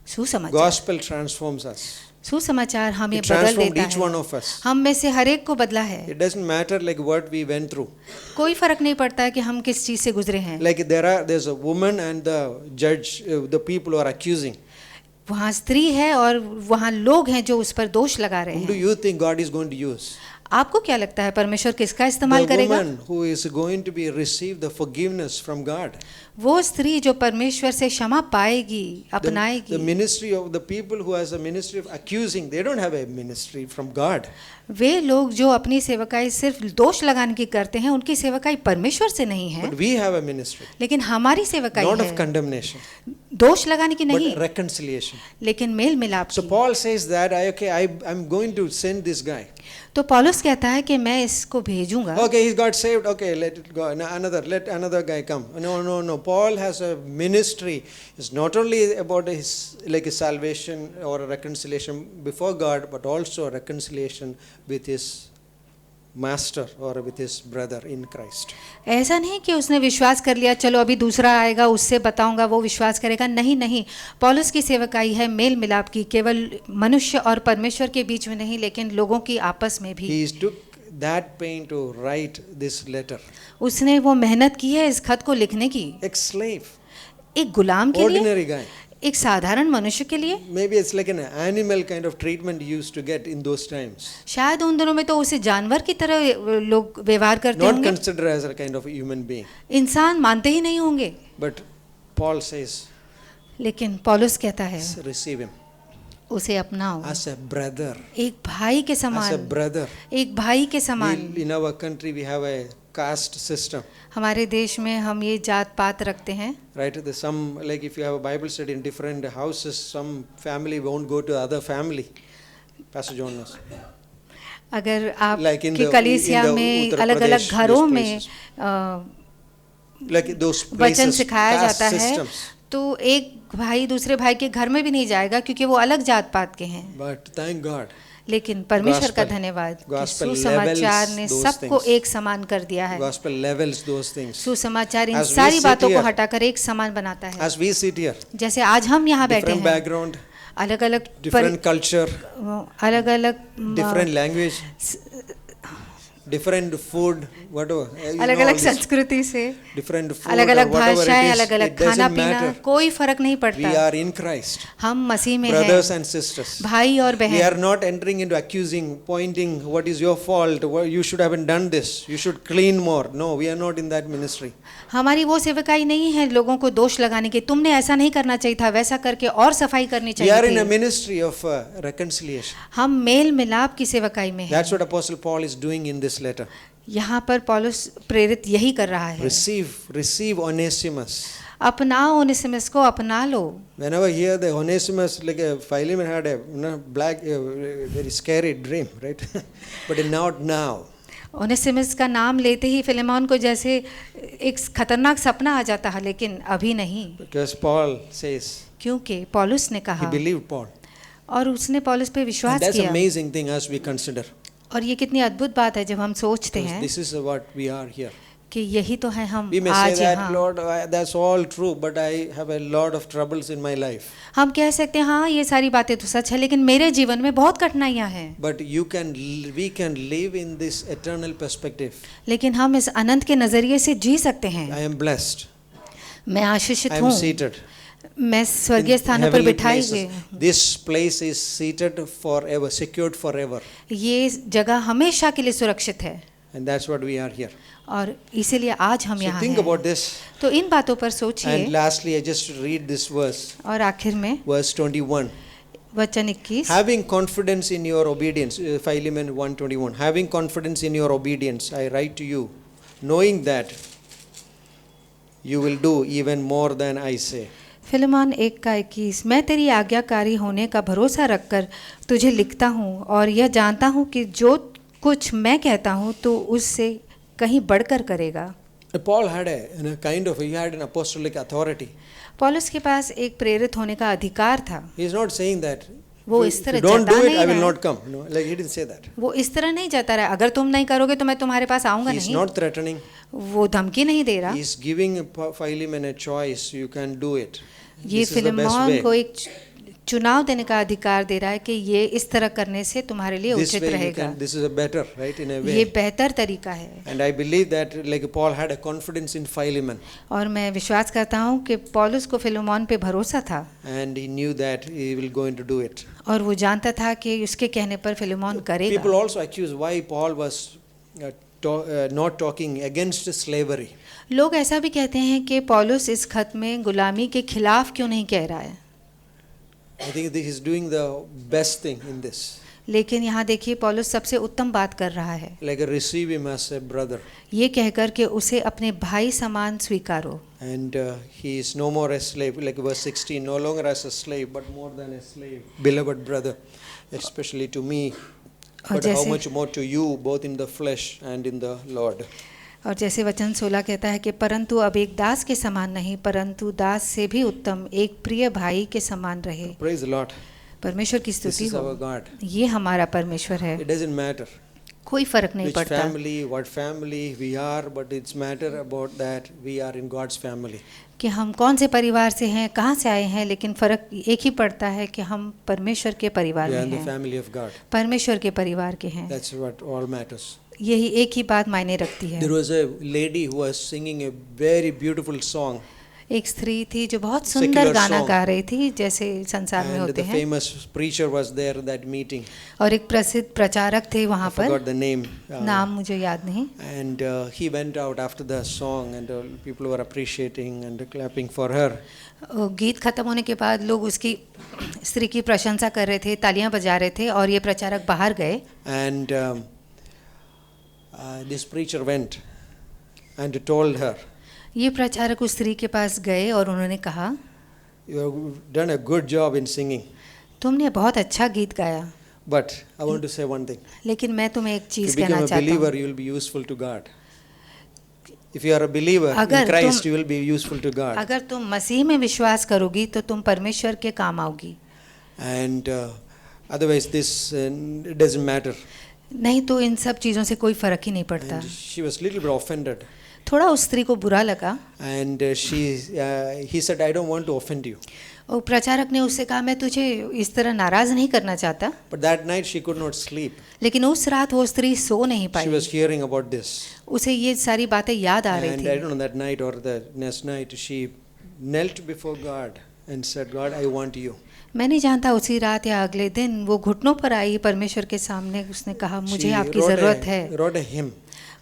सुसमाचार। Gospel transforms us. सुसमाचार हमें It बदल transformed देता each है। one of us. हम में से हर एक को बदला है। It doesn't matter like what we went through. कोई फर्क नहीं पड़ता है कि हम किस चीज से गुजरे हैं। Like there's a woman and the judge, the people who are accusing. वहाँ स्त्री है और वहाँ लोग हैं जो उस पर दोष लगा रहे Whom do हैं। you think God is going to use? आपको क्या लगता है परमेश्वर किसका इस्तेमाल The करेगा? woman who is going to be receive the forgiveness from God. वो स्त्री जो परमेश्वर से क्षमा पाएगी, The अपनाएगी। ministry of the people who has a ministry of accusing, they don't have a ministry from God. वे लोग जो अपनी सेवकाई सिर्फ दोष लगाने की करते हैं, उनकी सेवकाई परमेश्वर से नहीं है, But we have a ministry, लेकिन हमारी सेवकाई not of है condemnation, दोष लगाने की नहीं, but reconciliation. लेकिन मेल मिलाप So की। Paul says that, I'm going to send this guy. तो पौलुस कहता है कि मैं इसको भेजूंगा। Okay, he got saved. Okay, let it go. Now let another guy come. No. Paul has a ministry. It's not only about his like a salvation or a reconciliation before God, but also a reconciliation with his master or with his brother in Christ. ऐसा नहीं कि उसने विश्वास कर लिया, चलो अभी दूसरा आएगा उससे बताऊंगा वो विश्वास करेगा। नहीं, पौलुस की सेवकाई है मेल मिलाप की, केवल मनुष्य और परमेश्वर के बीच में नहीं, लेकिन लोगों की आपस में भी। He took that pain to write this letter. उसने वो मेहनत की है इस खत को लिखने की, A slave, एक गुलाम के लिए, ordinary guy. एक साधारण मनुष्य के लिए. Maybe it's like an animal kind of treatment used to get in those times. शायद उन दिनों में तो उसे जानवर की तरह लोग व्यवहार करते Not होंगे, considered as a kind of human being. इंसान मानते ही नहीं होंगे. But Paul says, लेकिन पौलुस कहता है receive him उसे अपनाओ as a brother. एक भाई के As a समान, brother. एक भाई के समान. In our country we have a caste system. हमारे देश में हम ये जात पात रखते हैं. Right? There's some, like if you have a Bible study in different houses, some family won't go to other family. Pastor John knows. अगर आप Like in की the- कलीसिया in the में Uttar अलग अलग Pradesh, घरों those में Like those वचन places, सिखाया caste जाता है, systems. तो एक भाई दूसरे भाई के घर में भी नहीं जाएगा क्योंकि वो अलग जात पात के हैं. But thank God, लेकिन परमेश्वर का Gospel- धन्यवाद कि Gospel सुसमाचार levels ने those सबको things. एक समान कर दिया है. gospel levels those things. सुसमाचार इन As we सारी sit बातों को here- हटाकर एक समान बनाता है. As we sit here, जैसे आज हम यहाँ बैठे different हैं, background, अलग अलग different culture, अलग अलग different language, different food, whatever. You अलग know all अलग this. संस्कृति से, Different food, अलग or अलग whatever भाषाएं, it अलग is, अलग it खाना doesn't पीना, matter. कोई फर्क नहीं We पड़ता. are in Christ. हम मसीह में Brothers हैं, and sisters. भाई और We बहन. are not entering into accusing, pointing, what is your fault, you should haven't done this, you should clean more. No, we are not in that ministry. हमारी वो सेवकाई नहीं है लोगों को दोष लगाने की, तुमने ऐसा नहीं करना चाहिए था, वैसा करके और सफाई करनी We are in चाहिए a थी. ministry of reconciliation. हम मेल मिलाप की सेवकाई में हैं. That's what Apostle Paul is doing in this letter. यहाँ पर पौलुस प्रेरित यही कर रहा है. Receive Onesimus. अपनाओ ओनेसिमस को, अपना लो. Whenever hear the Onesimus, like Philemon had a black, very scary dream, right? But not now. Onesimus का नाम लेते ही फिलेमोन को जैसे एक खतरनाक सपना आ जाता है, लेकिन अभी नहीं, Because Paul says, क्योंकि पौलुस ने he कहा believed Paul. और उसने पौलुस पे And विश्वास that's किया. amazing thing as we consider. और ये कितनी अद्भुत बात है जब हम सोचते Because हैं this is what we are here. कि यही तो है हम We may say आज that, यहाँ. Lord, that's all true, but I have a lot of troubles in my life. हम कह सकते हैं हाँ ये सारी बातें तो सच है, लेकिन मेरे जीवन में बहुत कठिनाइयाँ हैं. But we can live in this eternal perspective. लेकिन हम इस अनंत के नजरिए से जी सकते हैं. I am blessed. मैं आशीषित I हूँ, am seated. मैं स्वर्गीय in स्थानों पर heavenly बिठाई places. गई. This place is seated forever, secured forever. ये जगह हमेशा के लिए सुरक्षित है And that's what we are here. और इसीलिए आज हम So यहाँ think हैं. about this. तो इन बातों पर And सोचिए. lastly, I just read this verse, और आखिर में verse 21. वचन 21, Having confidence in your obedience, Philemon 1:21. Having confidence in your obedience, I write to you, knowing that you will do even more than I say. Philemon 1:21, मैं तेरी आज्ञाकारी होने का भरोसा रखकर तुझे लिखता हूँ और यह जानता हूँ कि जो कुछ मैं कहता हूँ तो उससे कहीं बढ़कर करेगा. Paul had he had an apostolic authority. पौलुस के पास एक प्रेरित होने का अधिकार था. He is not saying that. वो if इस you तरह don't जता do it, नहीं I will रहा not come. No, like he didn't say that. वो इस तरह नहीं जाता रहा, अगर तुम नहीं करोगे तो मैं तुम्हारे पास आऊँगा He is नहीं. not threatening. वो धमकी नहीं दे रहा. He is giving Philemon a choice. You can do it. ये This is the best Philemon way. को एक चुनाव देने का अधिकार दे रहा है कि ये इस तरह करने से तुम्हारे लिए This उचित way you रहेगा. can. This is a better, right? In a ये way. बेहतर तरीका है. And I believe that like Paul had a confidence in Philemon, और मैं विश्वास करता हूँ कि पौलुस को फिलेमोन पे भरोसा था and he knew that he will going to do it. और वो जानता था कि उसके कहने पर फिलेमोन People करेगा. also accuse why Paul was not talking against slavery. लोग ऐसा भी कहते हैं कि पौलुस इस खत में गुलामी के खिलाफ क्यों नहीं कह रहा है. I think he is doing the best thing in this. लेकिन यहाँ देखिए पौलुस सबसे उत्तम बात कर रहा है. Like receive him as a brother. ये कहकर कि उसे अपने भाई समान स्वीकारो. And he is no more a slave, like verse 16, no longer as a slave, but more than a slave. Beloved brother, especially to me, but how much more to you, both in the flesh and in the Lord. और जैसे वचन 16 कहता है कि परंतु अब एक दास के समान नहीं, परंतु दास से भी उत्तम एक प्रिय भाई के समान रहे. Praise the Lord. परमेश्वर की This स्तुति is हो. our God. ये हमारा परमेश्वर है. It doesn't matter कोई फर्क नहीं which पड़ता family, what family we are, but it's matter about that we are in God's family. कि हम कौन से परिवार से हैं, कहाँ से आए हैं, लेकिन फर्क एक ही पड़ता है कि हम परमेश्वर के परिवार We are में in the हैं, family of God. परमेश्वर के परिवार के हैं. That's what all matters. यही एक ही बात मायने रखती है। There was a lady who was singing a very beautiful song, एक स्त्री थी जो बहुत सुंदर Secular गाना song. गा रही थी जैसे संसार में and होते the हैं, famous preacher was there at that meeting. और एक प्रसिद्ध प्रचारक थे वहाँ I पर, forgot the name. नाम मुझे याद नहीं। And he went out after the song, and people were appreciating and clapping for her. गीत खत्म होने के बाद लोग उसकी स्त्री की प्रशंसा कर रहे थे, तालियां बजा रहे थे, और ये प्रचारक बाहर गए। And this preacher went and told her, ये प्रचारक उस स्त्री के पास गए और उन्होंने कहा, "You have done a good job in singing, तुमने बहुत अच्छा गीत गाया, but I want to say one thing. लेकिन मैं तुम्हें एक To चीज़ become कहना a चाहता believer, हूँ। you will be useful to God. If you are a believer in अगर Christ, तुम- you will be useful to God. अगर तुम मसीह में विश्वास करोगी तो तुम परमेश्वर के काम आओगी, And otherwise, this it doesn't matter." नहीं तो इन सब चीज़ों से कोई फर्क ही नहीं पड़ता। And she was little bit offended. थोड़ा उस स्त्री को बुरा लगा, And he said, "I don't want to offend you." और प्रचारक ने उससे कहा, मैं तुझे इस तरह नाराज नहीं करना चाहता, But that night she could not sleep. लेकिन उस रात वो स्त्री सो नहीं She pi. was hearing about this. उसे ये सारी बातें याद आ रही And I थी। don't know, that night or the next night, she knelt before God and said, "God, I want you." मैं नहीं जानता उसी रात या अगले दिन वो घुटनों पर आई परमेश्वर के सामने, उसने कहा, मुझे She आपकी ज़रूरत है। wrote a hymn.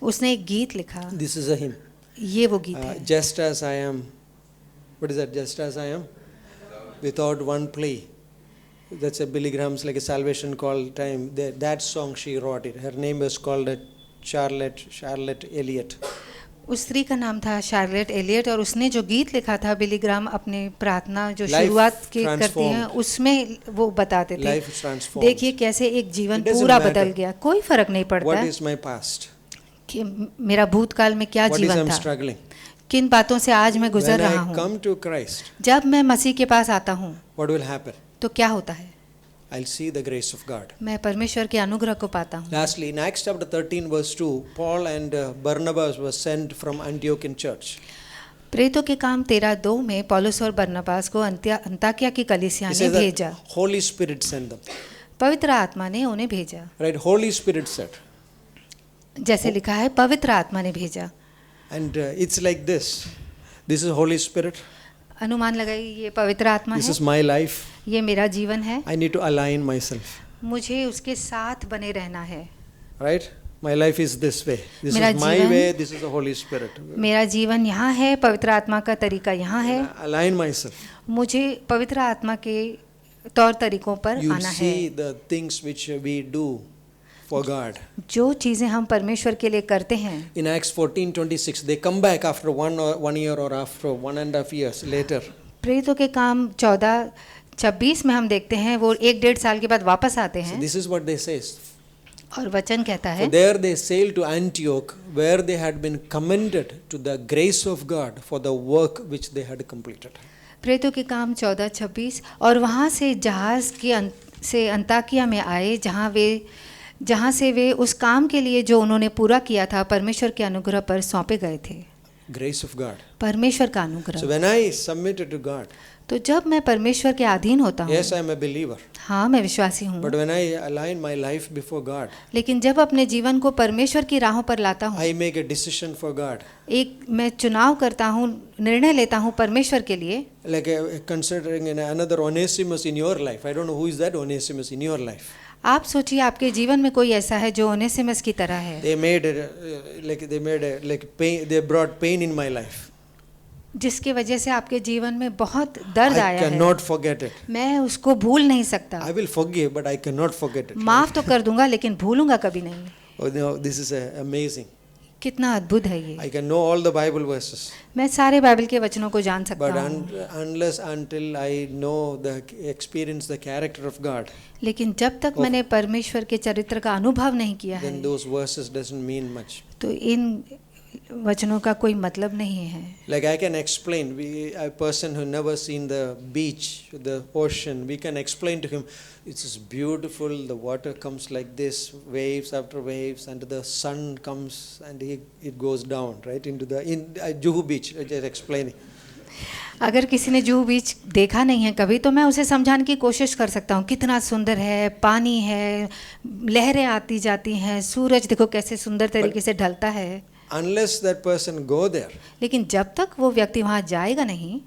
उसने एक गीत लिखा, This is a hymn. ये वो गीत है। Just as I am. What is that? Just as I am. Without one plea. That's a Billy Graham's like a salvation call time. That song she wrote it. Her name was called Charlotte Elliott. उस स्त्री का नाम था Charlotte Elliott, और उसने जो गीत लिखा था बिली ग्राम अपने प्रार्थना जो Life शुरुआत की करती हैं transformed. उसमें वो बताते थे, Life transformed. देखिए कैसे एक जीवन It doesn't पूरा matter. बदल गया। कोई फर्क नहीं पड़ता What is my past? कि मेरा भूतकाल में क्या What is जीवन I'm था, struggling? किन बातों से आज मैं गुजर When रहा I हूँ। come to Christ, जब मैं मसीह के पास आता हूँ what will happen? तो क्या होता है, I'll see the grace of God. मैं परमेश्वर के अनुग्रह को पाता हूँ। Lastly, in Acts chapter 13 verse 2, Paul and Barnabas were sent from Antiochian church. प्रेरितों के काम 13:2 में पौलुस और बरनबास को अंताकिया की कलीसिया It ने says that भेजा। Holy Spirit sent them. पवित्र आत्मा ने उन्हें भेजा, Right? Holy Spirit said. जैसे लिखा है पवित्र आत्मा ने भेजा। And it's like this. This is Holy Spirit. अनुमान लगाइए, ये पवित्र आत्मा This है, is my life. ये मेरा जीवन है, I need to align myself. मुझे उसके साथ बने रहना है। Right? My life is this way. This मेरा is my जीवन- way. This is the Holy Spirit. मेरा जीवन यहाँ है, पवित्र आत्मा का तरीका यहाँ है, Align myself. मुझे पवित्र आत्मा के तौर तरीकों पर You आना है। see the things which we do for God. जो चीज़ें हम परमेश्वर के लिए करते हैं, In Acts 14:26, they come back after 1 year or after 1.5 years later. प्रेरितों के काम 14:26 में हम देखते हैं वो 1-1.5 साल के बाद वापस आते So हैं, this is what they say. और वचन कहता है, For there they sailed to Antioch, where they had been commended to the grace of God for the work which they had completed. प्रेरितों के काम 14:26, और वहाँ से जहाज़ के से अंताकिया में आए, जहाँ से वे उस काम के लिए जो उन्होंने पूरा किया था परमेश्वर के अनुग्रह पर सौंपे गए थे। Grace of God. परमेश्वर का So अनुग्रह। when I submitted to God, तो जब मैं परमेश्वर के अधीन होता हूँ, yes, I am a believer. हाँ मैं विश्वासी हूँ, But when I align my life before God, लेकिन जब अपने जीवन को परमेश्वर की राहों पर लाता हूँ, I make a decision for God. एक मैं चुनाव करता हूँ, निर्णय लेता हूँ परमेश्वर के लिए। Like considering another Onesimus in your life. I don't know who is that Onesimus in your life. आप सोचिए आपके जीवन में कोई ऐसा है जो ओनेसिमस की तरह है, They brought pain in my life. जिसके वजह से आपके जीवन में बहुत दर्द I आया है। cannot forget it. मैं उसको भूल नहीं सकता। I will forgive, but I cannot forget it. माफ तो कर दूंगा लेकिन भूलूंगा कभी नहीं। Oh, no, this is amazing. कितना अद्भुत है ये। I can know all the Bible verses, मैं सारे बाइबल के वचनों को जान सकता but हूँ, unless until I know experience the character of God, लेकिन जब तक मैंने परमेश्वर के चरित्र का अनुभव नहीं किया है then those verses doesn't mean much. तो इन वचनों का कोई मतलब नहीं है। Like I can explain, a person who never seen the beach, the ocean, we can explain to him, it's beautiful, the water comes like this, waves after waves, and the sun comes and it goes down, right, into the, in Juhu beach, just explaining. अगर किसी ने जुहू बीच देखा नहीं है कभी तो मैं उसे समझाने की कोशिश कर सकता हूँ कितना सुंदर है, पानी है, लहरें आती जाती हैं, सूरज देखो कैसे सुंदर तरीके से ढलता है। Unless that person go there, लेकिन जब तक वो व्यक्ति वहाँ जाएगा नहीं,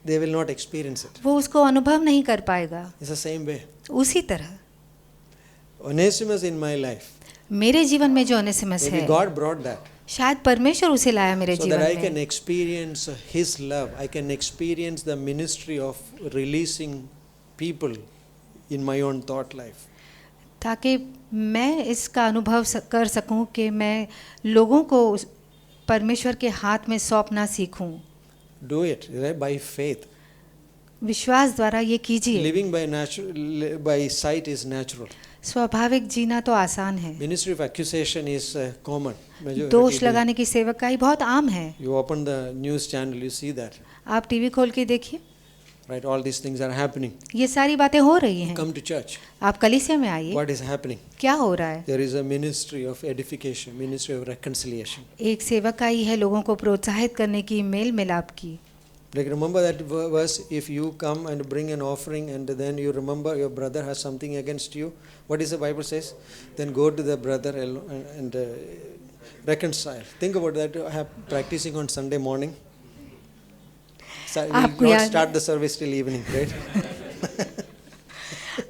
they will not experience it. वो उसको अनुभव नहीं कर पाएगा। It's the same way. उसी तरह Onesimus in my life, मेरे जीवन में जो ओनेसिमस maybe है, God brought that शायद परमेश्वर उसे लाया मेरे so that I जीवन can में, experience His love. I can experience the ministry of releasing people in my own thought life. ताकि मैं इसका अनुभव कर सकूं कि मैं लोगों को परमेश्वर के हाथ में सौंपना सीखूं। Do it, right? By faith. विश्वास द्वारा ये कीजिए। Living by sight is natural. स्वाभाविक जीना तो आसान है। Ministry of accusation is common. दोष लगाने की सेवकाई बहुत आम है। You open the news channel, you see that. आप टीवी खोल के देखिए, Right, all these things are happening. ये सारी बातें हो रही हैं। Come to church. आप कलीसिया में आइए, What is happening? क्या हो रहा है? There is a ministry of edification, ministry of reconciliation. एक सेवकाई है लोगों को प्रोत्साहित करने की, मेल मिलाप की। Like remember that verse, if you come and bring an offering and then you remember your brother has something against you, what is the Bible says? Then go to the brother and reconcile. Think about that, practicing on Sunday morning. So we will not start the service till evening, right?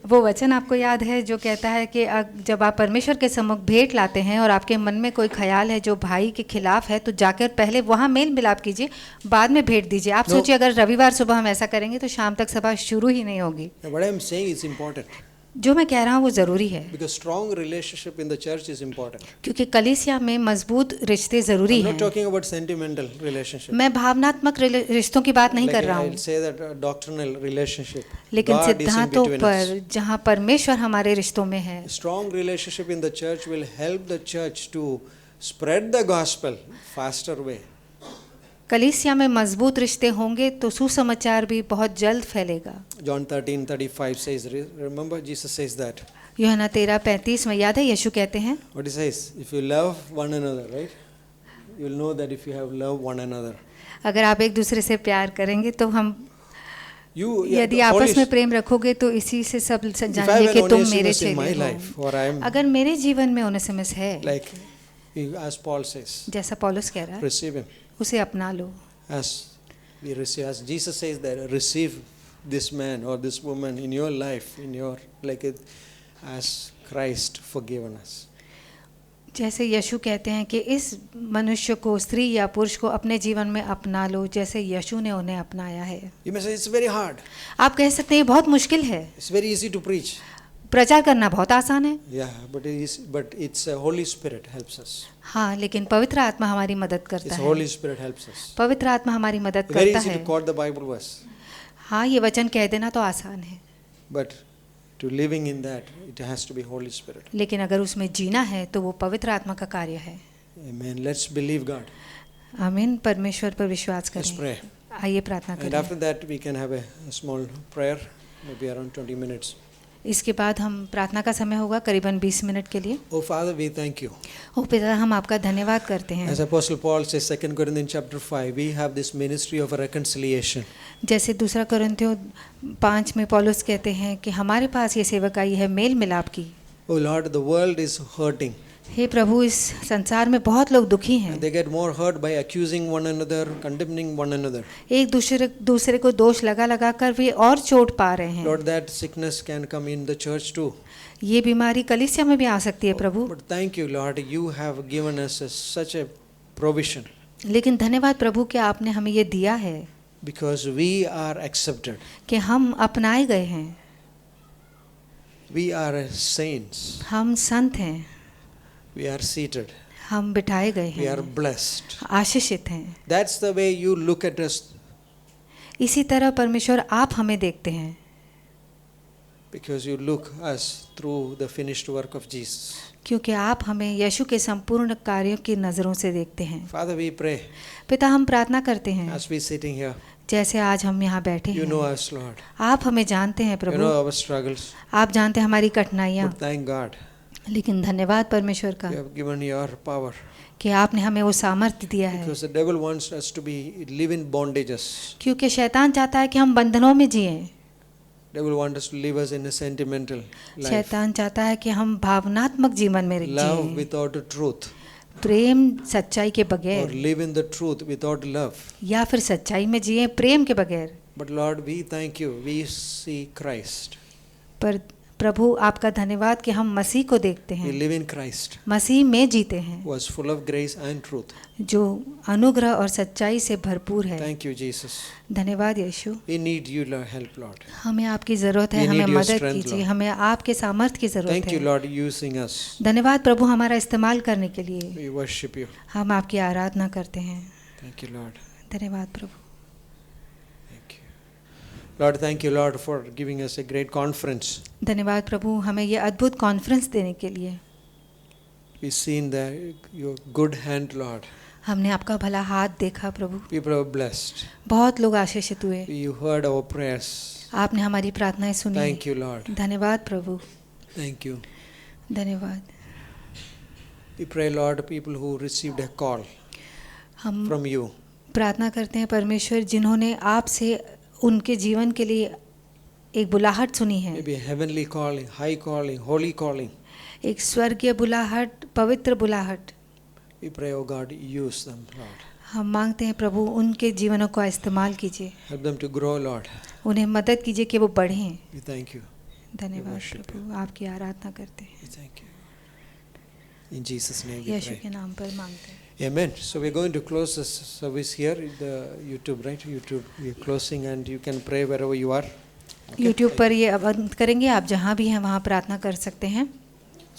वो वचन आपको याद है जो कहता है कि जब आप परमेश्वर के सम्मुख भेंट लाते हैं और आपके मन में कोई ख्याल है जो भाई के खिलाफ है तो जाकर पहले वहाँ मेल मिलाप कीजिए, बाद में भेंट दीजिए। आप सोचिए अगर रविवार सुबह हम ऐसा करेंगे तो शाम तक सभा शुरू ही नहीं होगी। What I am saying is important. जो मैं कह रहा हूँ वो ज़रूरी है, Because strong relationship in the church is important. क्योंकि कलीसिया में मजबूत रिश्ते ज़रूरी I'm हैं। not talking about sentimental relationship. मैं भावनात्मक रिश्तों की बात नहीं कर रहा I'll हूँ, say that doctrinal relationship. लेकिन God is in सिद्धांतों between us. पर जहाँ परमेश्वर हमारे रिश्तों में है। Strong relationship in the church will help the church to spread the gospel faster way. कलीसिया में मजबूत रिश्ते होंगे तो सुसमाचार भी बहुत जल्द फैलेगा। John 13:35 says, remember Jesus says that. यूहन्ना 13:35 में याद है यीशु कहते हैं, What he says? If you love one another, right? You will know that if you have loved one another. अगर आप एक दूसरे से प्यार करेंगे तो हम यदि the आपस Holy- में प्रेम रखोगे तो इसी से सब If I जानिए have कि an तुम मेरे Onesimus in my चेले life, हो। or I am अगर मेरे जीवन में ओनेसिमस है, like, as Paul says, जैसा पौलुस कह रहा है, receive him. उसे अपना लो। As we receive, as Jesus says that, receive this man or this woman in your life, in your like it, as Christ forgiven us. जैसे यीशु कहते हैं कि इस मनुष्य को, स्त्री या पुरुष को अपने जीवन में अपना लो जैसे यीशु ने उन्हें अपनाया है। You may say it's very hard. आप कह सकते हैं ये बहुत मुश्किल है, It's very easy to preach. प्रचार करना बहुत आसान है। Yeah, but it's Holy Spirit helps us. हाँ, लेकिन पवित्र आत्मा हमारी मदद करता It's है। Holy Spirit helps us. पवित्र आत्मा हमारी मदद Very करता easy है। to quote the Bible verse, हाँ, ये वचन कह देना तो आसान है, but to living in that, it has to be Holy Spirit. लेकिन अगर उसमें जीना है तो वो पवित्र आत्मा का कार्य है। Amen. Let's believe God. आमीन। परमेश्वर पर विश्वास Let's करें। pray. आइए प्रार्थना And करें। after that, we can have a small prayer, maybe around 20 minutes. इसके बाद हम प्रार्थना का समय होगा करीबन 20 मिनट के लिए। Oh Father, we thank you. ओ पिता, हम आपका धन्यवाद करते हैं। As Apostle Paul says, 2 Corinthians chapter 5, we have this ministry of reconciliation. जैसे 2 कोरिन्थियों 5 में पौलुस कहते हैं कि हमारे पास ये सेवकाई है मेल मिलाप की। Oh Lord, the world is hurting. हे प्रभु, इस संसार में बहुत लोग दुखी हैं। And they get more hurt by accusing one another, condemning one another. एक दूसरे को दोष लगा कर वे और चोट पा रहे हैं। Lord, that sickness can come in the church too. ये बीमारी कलीसिया में भी आ सकती है प्रभु। But thank you, Lord, you have given us such a provision. लेकिन धन्यवाद प्रभु कि आपने हमें ये दिया है Because we are accepted. कि हम अपनाए गए हैं, We are saints. हम संत हैं, We are seated. हम बिठाए गए We are हैं, blessed. आशीषित हैं। That's the way you look at us. इसी तरह परमेश्वर आप हमें देखते हैं, Because you look us through the finished work of Jesus. क्योंकि आप हमें यीशु के संपूर्ण कार्यों की नज़रों से देखते हैं। Father, we pray पिता, हम प्रार्थना करते हैं as we sitting here. जैसे आज हम यहाँ बैठे You know हैं, us, Lord. आप हमें जानते हैं You Prabhu, know our struggles. आप जानते हैं हमारी कठिनाइयाँ, But thank God, लेकिन धन्यवाद परमेश्वर का You have given your power. कि आपने हमें वो सामर्थ्य दिया है, Because the devil wants us to live in bondages. क्योंकि शैतान चाहता है कि हम बंधनों में जिएं। Devil wants us to live us in a sentimental life. शैतान चाहता है कि हम भावनात्मक जीवन में Love जिएं, without truth. प्रेम सच्चाई के Or बगैर, live in the truth without love. या फिर सच्चाई में जिएं प्रेम के बगैर। But Lord, we thank you. We see Christ. पर प्रभु आपका धन्यवाद कि हम मसीह को देखते We हैं, live in Christ, मसीह में जीते हैं, who was full of grace and truth. जो अनुग्रह और सच्चाई से भरपूर है। Thank you, Jesus. धन्यवाद यीशु। We need you, help, Lord. हमें आपकी ज़रूरत है, We हमें need your मदद strength, कीजिए, Lord. हमें आपके सामर्थ्य की ज़रूरत Thank you, है। Lord, using us. धन्यवाद प्रभु हमारा इस्तेमाल करने के लिए। We worship you. हम आपकी आराधना करते हैं। Thank you, Lord. धन्यवाद प्रभु। Thank you. Lord, thank you, Lord, for giving us a great conference. धन्यवाद प्रभु हमें ये अद्भुत कॉन्फ्रेंस देने के लिए। We've seen your good hand, Lord. हमने आपका भला हाथ देखा प्रभु, People are blessed. बहुत लोग आशीषित हुए। You heard our prayers. आपने हमारी प्रार्थनाएं सुनी। Thank you, Lord. धन्यवाद प्रभु, Thank you. धन्यवाद। We pray, Lord, people who received a call हम from you. प्रार्थना करते हैं परमेश्वर, जिन्होंने आपसे उनके जीवन के लिए एक बुलाहट सुनी है, Maybe a heavenly calling, high calling, holy calling. एक स्वर्गीय बुलाहट, पवित्र बुलाहट। We pray, oh God, use them, Lord. हम मांगते हैं प्रभु उनके जीवनों का इस्तेमाल कीजिए, Help them to grow, Lord. उन्हें मदद कीजिए कि वो बढ़ें। We thank you. धन्यवाद worship प्रभु, आपकी आराधना करते हैं, We thank you. In Jesus' name we Yeshu pray. के नाम पर मांगते हैं। Amen. So we're going to close this service here, the YouTube, right? YouTube, we're closing, and you can pray wherever you are. YouTube पर ये अब अंत करेंगे, आप जहाँ भी हैं वहाँ प्रार्थना कर सकते हैं।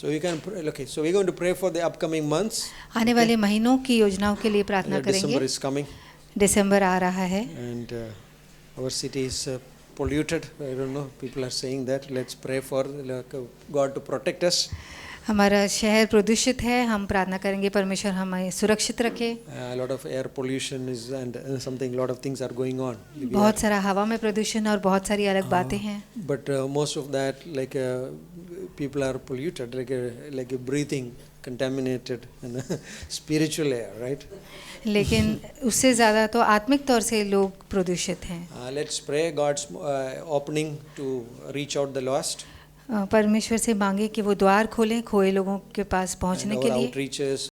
So you can pray. Okay. So we're going to pray for the upcoming months. आने वाले महीनों की योजनाओं के लिए प्रार्थना December करेंगे। is coming, दिसंबर आ रहा है and our city is polluted. I don't know. People are saying that. Let's pray for God to protect us. हमारा शहर प्रदूषित है, हम प्रार्थना करेंगे परमेश्वर हमें सुरक्षित रखे। A lot of air pollution is and something. lot of things are going on. बहुत सारा हवा में प्रदूषण और बहुत सारी अलग बातें हैं, But most of that, like people are polluted, like breathing contaminated and spiritual air, right? लेकिन उससे ज़्यादा तो आत्मिक तौर से लोग प्रदूषित हैं। Let's pray God's opening to reach out the lost. परमेश्वर से मांगे कि वो द्वार खोलें खोए लोगों के पास And पहुंचने our के लिए। outreaches